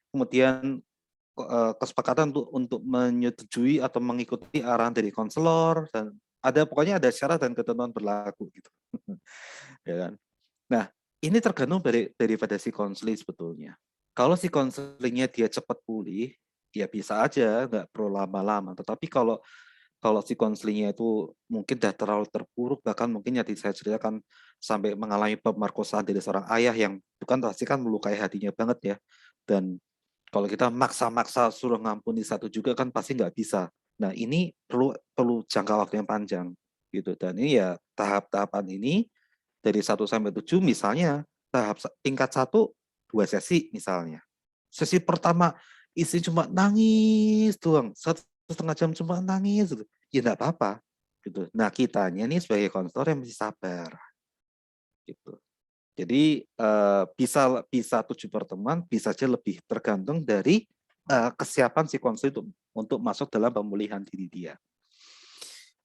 kemudian kesepakatan untuk menyetujui atau mengikuti arahan dari konselor, dan pokoknya ada syarat dan ketentuan berlaku gitu. Ya kan? Nah, ini tergantung daripada si konseling sebetulnya. Kalau si konselingnya dia cepat pulih, ya bisa aja, nggak perlu lama-lama. Tetapi kalau si konselingnya itu mungkin sudah terlalu terpuruk, bahkan mungkin yang saya ceritakan sampai mengalami pemerkosaan dari seorang ayah yang itu kan pasti kan melukai hatinya banget ya. Dan kalau kita maksa-maksa suruh ngampuni satu juga kan pasti nggak bisa. Nah ini perlu jangka waktu yang panjang gitu. Dan ini ya tahap-tahapan ini dari 1 sampai 7 misalnya tingkat 1 2 sesi misalnya. Sesi pertama istri cuma nangis doang, 1,5 jam cuma nangis, ya enggak apa-apa gitu. Nah, kitanya nih sebagai konselor yang mesti sabar. Gitu. Jadi bisa 7 pertemuan, bisa aja lebih, tergantung dari kesiapan si konselor untuk masuk dalam pemulihan diri dia.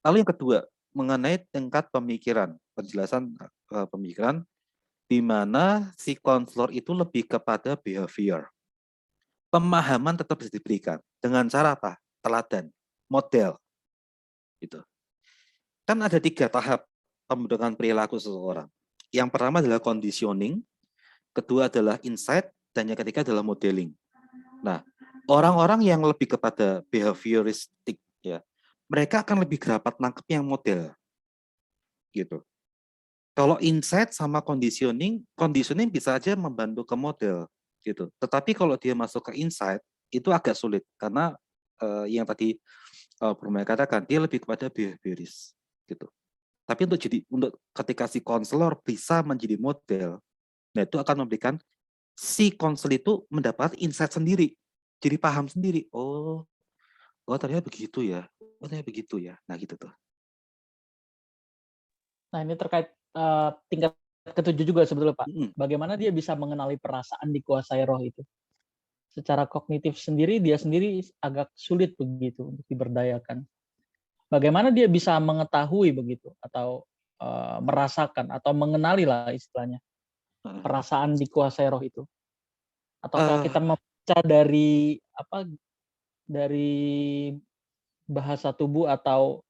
Lalu yang kedua, mengenai tingkat pemikiran, penjelasan pemikiran, di mana si konselor itu lebih kepada behavior. Pemahaman tetap bisa diberikan dengan cara apa? Teladan, model, gitu. Kan ada 3 tahap pembentukan perilaku seseorang. Yang pertama adalah conditioning, kedua adalah insight, dan yang ketiga adalah modeling. Nah, orang-orang yang lebih kepada behavioristik ya, mereka akan lebih rapat nangkep yang model, gitu. Kalau insight sama conditioning bisa aja membantu ke model, gitu. Tetapi kalau dia masuk ke insight, itu agak sulit karena yang tadi Bro katakan dia lebih kepada behavioris, gitu. Tapi untuk ketika si konselor bisa menjadi model, nah itu akan memberikan si konselor itu mendapat insight sendiri, jadi paham sendiri. Oh ternyata begitu ya. Oh ternyata begitu ya. Nah gitu tuh. Nah ini terkait tingkat ke-7 juga sebetulnya Pak. Bagaimana dia bisa mengenali perasaan dikuasai roh itu? Secara kognitif sendiri, dia sendiri agak sulit begitu untuk diberdayakan. Bagaimana dia bisa mengetahui begitu, atau merasakan, atau mengenali lah istilahnya, perasaan dikuasai roh itu? Ataukah kita membaca dari bahasa tubuh atau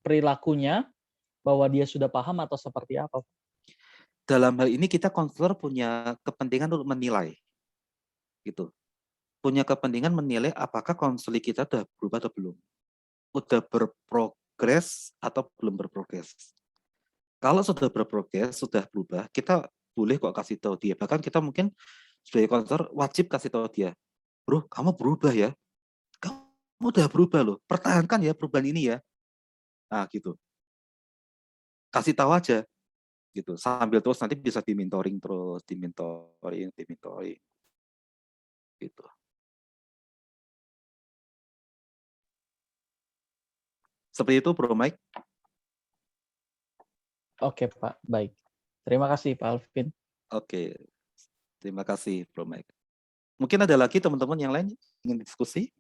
perilakunya, bahwa dia sudah paham atau seperti apa? Dalam hal ini kita konselor punya kepentingan untuk menilai, gitu. Punya kepentingan menilai apakah konseling kita sudah berubah atau belum, udah berprogres atau belum berprogres. Kalau sudah berprogres, sudah berubah, kita boleh kok kasih tahu dia. Bahkan kita mungkin sebagai konselor wajib kasih tahu dia, bro, kamu berubah ya, kamu udah berubah loh, pertahankan ya perubahan ini ya. Nah gitu, kasih tahu aja gitu, sambil terus nanti bisa dimentoring gitu. Seperti itu Bro Mike. Oke Pak, baik. Terima kasih Pak Alvin. Oke, terima kasih Bro Mike. Mungkin ada lagi teman-teman yang lain ingin diskusi?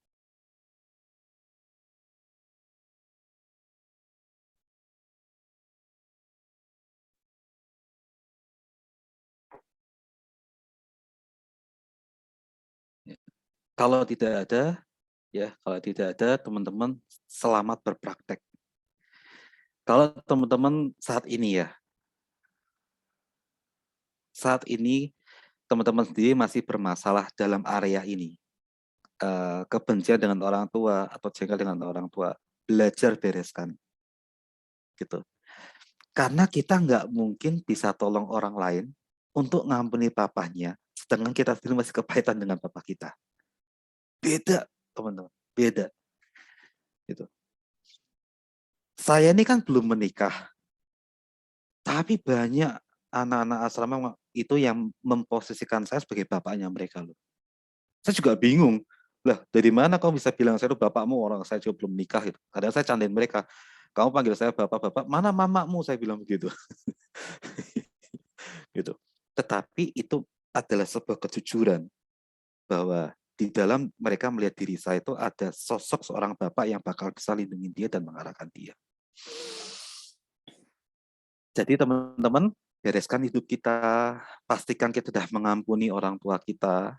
Kalau tidak ada, teman-teman selamat berpraktek. Kalau teman-teman saat ini teman-teman sendiri masih bermasalah dalam area ini, kebencian dengan orang tua atau jengkel dengan orang tua, belajar bereskan, gitu. Karena kita nggak mungkin bisa tolong orang lain untuk ngampuni papahnya, sedangkan kita sendiri masih kepahitan dengan papa kita. Beda, teman-teman, beda. Gitu. Saya ini kan belum menikah, tapi banyak anak-anak asrama itu yang memposisikan saya sebagai bapaknya mereka loh. Saya juga bingung, lah dari mana kamu bisa bilang saya itu bapakmu, orang saya juga belum nikah gitu. Kadang saya candain mereka, kamu panggil saya bapak-bapak, mana mamamu, saya bilang begitu. Gitu. Tetapi itu adalah sebuah kejujuran bahwa di dalam mereka melihat diri saya itu ada sosok seorang bapak yang bakal bisa lindungi dia dan mengarahkan dia. Jadi teman-teman, bereskan hidup kita, pastikan kita sudah mengampuni orang tua kita.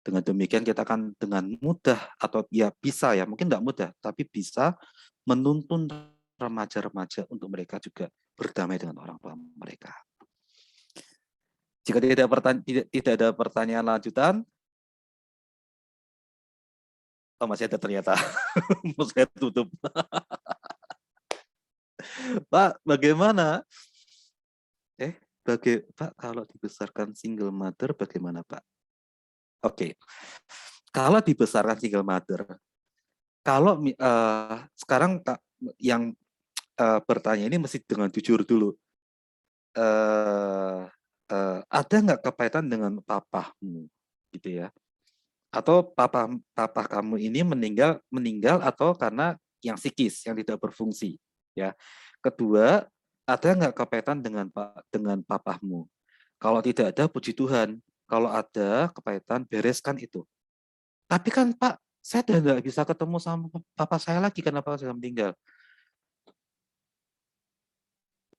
Dengan demikian kita akan dengan mudah atau ya bisa ya, mungkin tidak mudah, tapi bisa menuntun remaja-remaja untuk mereka juga berdamai dengan orang tua mereka. Jika tidak ada pertanyaan lanjutan, oh masih ada ternyata, mau saya tutup. Pak, bagaimana? Pak, kalau dibesarkan single mother bagaimana, Pak? Oke, kalau dibesarkan single mother, kalau sekarang yang bertanya ini mesti dengan jujur dulu. Ada nggak kepahitan dengan papamu, gitu ya? Atau papa kamu ini meninggal atau karena yang psikis, yang tidak berfungsi, ya. Kedua, ada nggak kepahitan dengan papamu? Kalau tidak ada, puji Tuhan. Kalau ada kepahitan, bereskan itu. Tapi kan Pak, saya sudah nggak bisa ketemu sama papa saya lagi karena papa saya meninggal.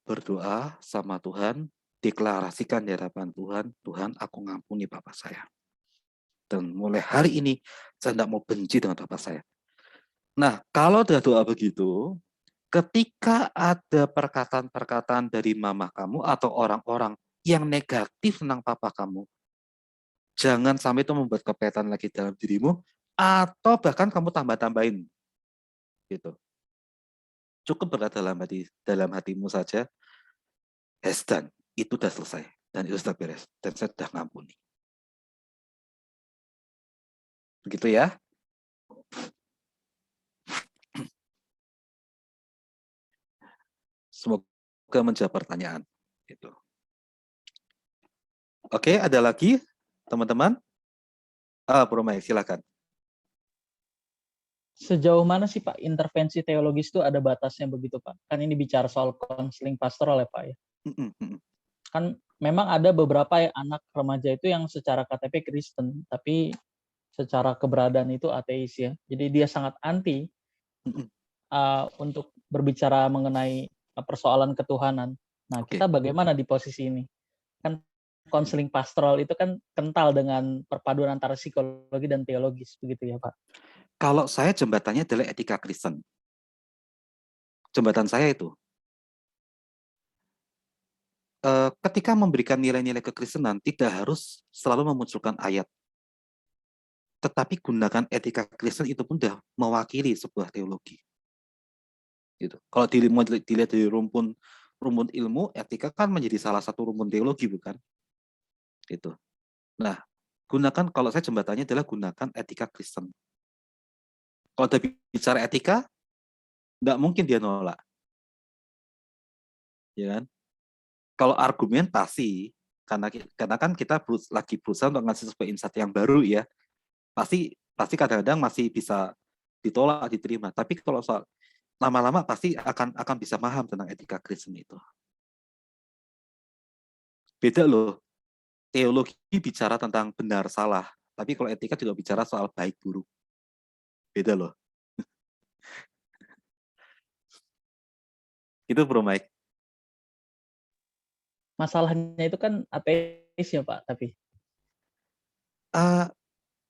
Berdoa sama Tuhan, deklarasikan di hadapan Tuhan, Tuhan aku ngampuni papa saya. Dan mulai hari ini, saya tidak mau benci dengan papa saya. Nah, kalau sudah doa begitu, ketika ada perkataan-perkataan dari mama kamu atau orang-orang yang negatif tentang papa kamu, jangan sampai itu membuat kepahitan lagi dalam dirimu, atau bahkan kamu tambah-tambahin. Gitu. Cukup berkata dalam hatimu saja, done, itu sudah selesai, dan itu sudah beres, dan saya sudah ngampuni. Begitu ya. Semoga menjawab pertanyaan. Gitu. Oke, ada lagi teman-teman? Bro Mike, silakan. Sejauh mana sih Pak intervensi teologis itu ada batasnya begitu Pak? Kan ini bicara soal konseling pastoral ya Pak ya. Kan memang ada beberapa anak remaja itu yang secara KTP Kristen, tapi secara keberadaan itu ateis ya. Jadi dia sangat anti untuk berbicara mengenai persoalan ketuhanan. Nah, kita bagaimana di posisi ini? Kan konseling pastoral itu kan kental dengan perpaduan antara psikologi dan teologis, begitu ya Pak? Kalau saya jembatannya adalah etika Kristen. Jembatan saya itu. Ketika memberikan nilai-nilai kekristenan, tidak harus selalu memunculkan ayat. Tetapi gunakan etika Kristen itu pun sudah mewakili sebuah teologi. Gitu. Kalau dilihat dari rumpun ilmu, etika kan menjadi salah satu rumpun teologi, bukan? Gitu. Nah, kalau saya jembatannya adalah gunakan etika Kristen. Kalau dia bicara etika, nggak mungkin dia nolak. Ya kan? Kalau argumentasi, karena kan kita lagi berusaha untuk ngasih sebuah insight yang baru ya, pasti kadang-kadang masih bisa ditolak, diterima. Tapi kalau soal lama-lama pasti akan bisa paham tentang etika Kristen itu. Beda loh, teologi bicara tentang benar salah, tapi kalau etika juga bicara soal baik buruk. Beda loh. Itu Bro Mike. Masalahnya itu kan ateis ya Pak, tapi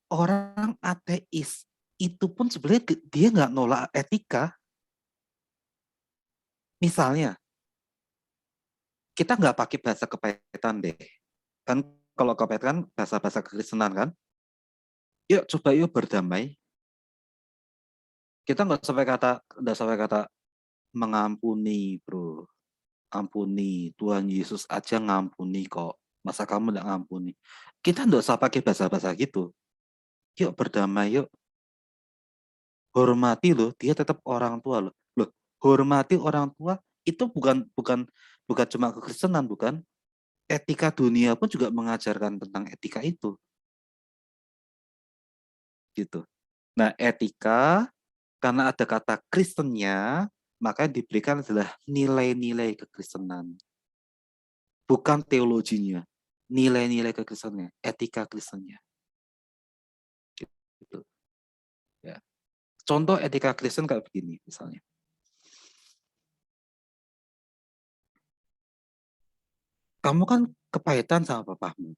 orang ateis itu pun sebenarnya dia nggak nolak etika. Misalnya, kita nggak pakai bahasa kepahitan deh. Kan kalau kepahitan bahasa-bahasa kekristenan kan. Yuk coba yuk berdamai. Kita nggak sampai kata mengampuni, bro. Ampuni, Tuhan Yesus aja ngampuni kok. Masa kamu nggak ngampuni? Kita nggak usah pakai bahasa-bahasa gitu. Yuk berdamai, yuk. Hormati loh, dia tetap orang tua loh. Loh, hormati orang tua itu bukan cuma kekristenan, bukan? Etika dunia pun juga mengajarkan tentang etika itu. Gitu. Nah, etika karena ada kata Kristennya, maka yang diberikan adalah nilai-nilai kekristenan. Bukan teologinya. Nilai-nilai kekristenannya, etika Kristennya. Gitu. Ya. Contoh etika Kristen kayak begini misalnya. Kamu kan kepahitan sama papamu.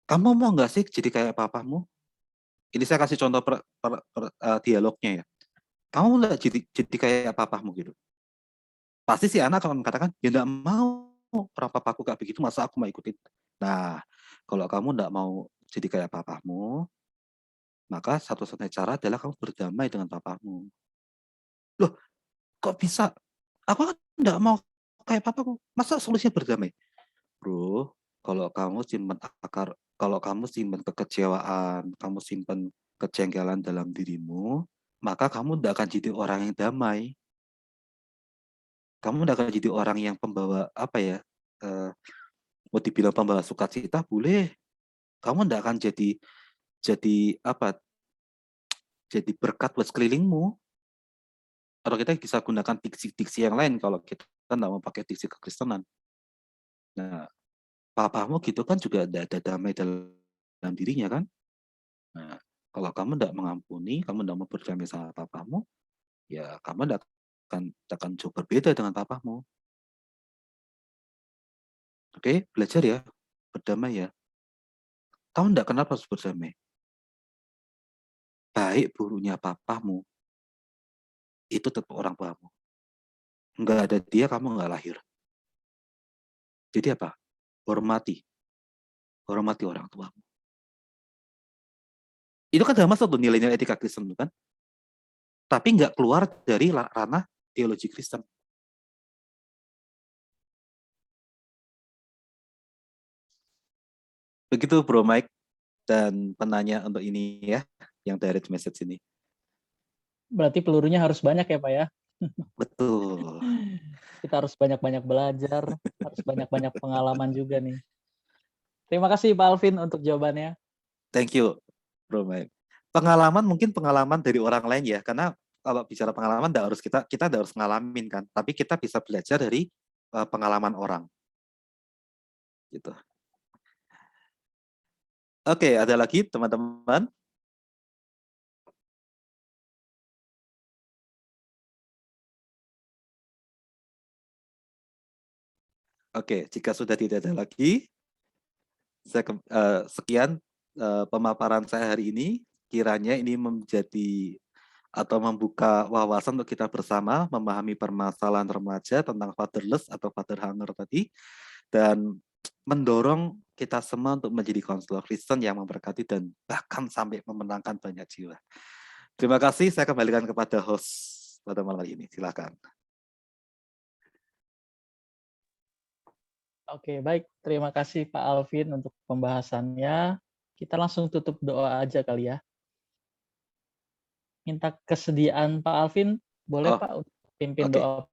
Kamu mau nggak sih jadi kayak papamu? Ini saya kasih contoh dialognya ya. Kamu nggak jadi kayak papamu gitu. Pasti si anak akan mengatakan, ya nggak mau, orang papaku kayak begitu, masa aku mau ikutin. Nah, kalau kamu nggak mau jadi kayak papamu, maka satu-satunya cara adalah kamu berdamai dengan papamu. Loh, kok bisa? Aku kan nggak mau kayak papaku, masa solusinya berdamai? Bro, kalau kamu simpan kekecewaan, kamu simpan kejengkelan dalam dirimu, maka kamu tidak akan jadi orang yang damai. Kamu tidak akan jadi orang yang pembawa mau dibilang pembawa sukacita boleh. Kamu tidak akan jadi jadi berkat buat sekelilingmu. Atau kita bisa gunakan diksi-diksi yang lain kalau kita tidak mau pakai diksi kekristenan. Nah, papamu gitu kan juga tidak ada damai dalam dirinya kan. Nah, kalau kamu tidak mengampuni, kamu tidak mau berdamai sama papamu, ya kamu tidak akan jauh berbeda dengan papamu. Oke, belajar ya, berdamai ya. Tahu tidak kenapa harus berdamai? Baik buruknya papamu, itu tetap orang tuamu. Nggak ada dia, kamu nggak lahir. Jadi apa? Hormati orang tuamu. Itu kan dalam masuk tuh nilai-nilai etika Kristen kan? Tapi nggak keluar dari ranah teologi Kristen. Begitu Bro Mike dan penanya untuk ini ya, yang direct message ini. Berarti pelurunya harus banyak ya Pak ya? Betul. Kita harus banyak-banyak belajar, harus banyak-banyak pengalaman juga nih. Terima kasih Pak Alvin untuk jawabannya. Thank you, Bro Mike. Mungkin pengalaman dari orang lain ya, karena kalau bicara pengalaman kita tidak harus ngalamin kan, tapi kita bisa belajar dari pengalaman orang. Gitu. Oke, ada lagi teman-teman? Oke, jika sudah tidak ada lagi, sekian pemaparan saya hari ini. Kiranya ini menjadi atau membuka wawasan untuk kita bersama memahami permasalahan remaja tentang fatherless atau father hunger tadi, dan mendorong kita semua untuk menjadi konselor Kristen yang memberkati dan bahkan sampai memenangkan banyak jiwa. Terima kasih, saya kembalikan kepada host pada malam ini. Silakan. Oke, baik. Terima kasih Pak Alvin untuk pembahasannya. Kita langsung tutup doa aja kali ya. Minta kesediaan Pak Alvin, boleh Pak untuk pimpin doa?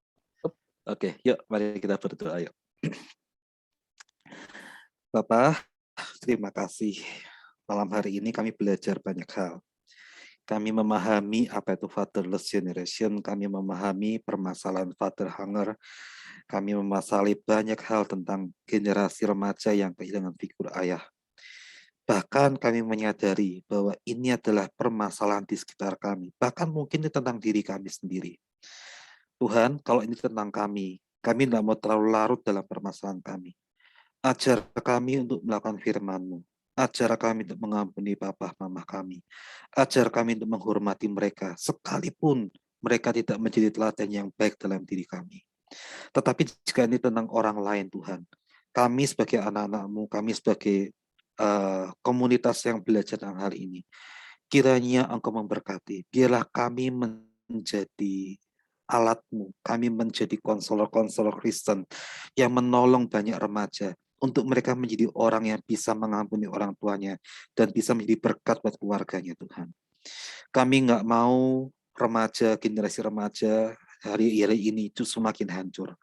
Oke, yuk mari kita berdoa yuk. Bapak, terima kasih. Malam hari ini kami belajar banyak hal. Kami memahami apa itu fatherless generation, kami memahami permasalahan father hunger, kami memasali banyak hal tentang generasi remaja yang kehilangan figur ayah. Bahkan kami menyadari bahwa ini adalah permasalahan di sekitar kami, bahkan mungkin ini tentang diri kami sendiri. Tuhan, kalau ini tentang kami tidak mau terlalu larut dalam permasalahan kami. Ajar kami untuk melakukan firman-Mu. Ajar kami untuk mengampuni papa mama kami. Ajar kami untuk menghormati mereka, sekalipun mereka tidak menjadi teladan yang baik dalam diri kami. Tetapi jika ini tentang orang lain, Tuhan, kami sebagai anak-anak-Mu, kami sebagai komunitas yang belajar tentang hal ini, kiranya Engkau memberkati. Biarlah kami menjadi alat-Mu, kami menjadi konselor-konselor Kristen yang menolong banyak remaja untuk mereka menjadi orang yang bisa mengampuni orang tuanya dan bisa menjadi berkat buat keluarganya, Tuhan. Kami nggak mau generasi remaja hari ini justru makin hancur.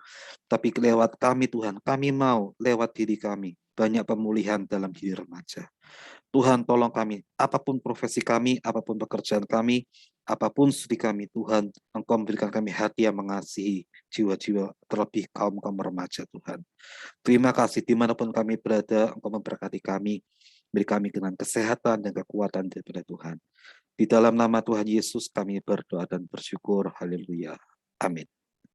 Tapi lewat kami, Tuhan, kami mau lewat diri kami banyak pemulihan dalam diri remaja. Tuhan, tolong kami, apapun profesi kami, apapun pekerjaan kami, apapun studi kami, Tuhan, Engkau memberikan kami hati yang mengasihi jiwa-jiwa, terlebih kaum remaja, Tuhan. Terima kasih, dimanapun kami berada, Engkau memberkati kami, beri kami dengan kesehatan dan kekuatan daripada Tuhan. Di dalam nama Tuhan Yesus kami berdoa dan bersyukur. Haleluya. Amin.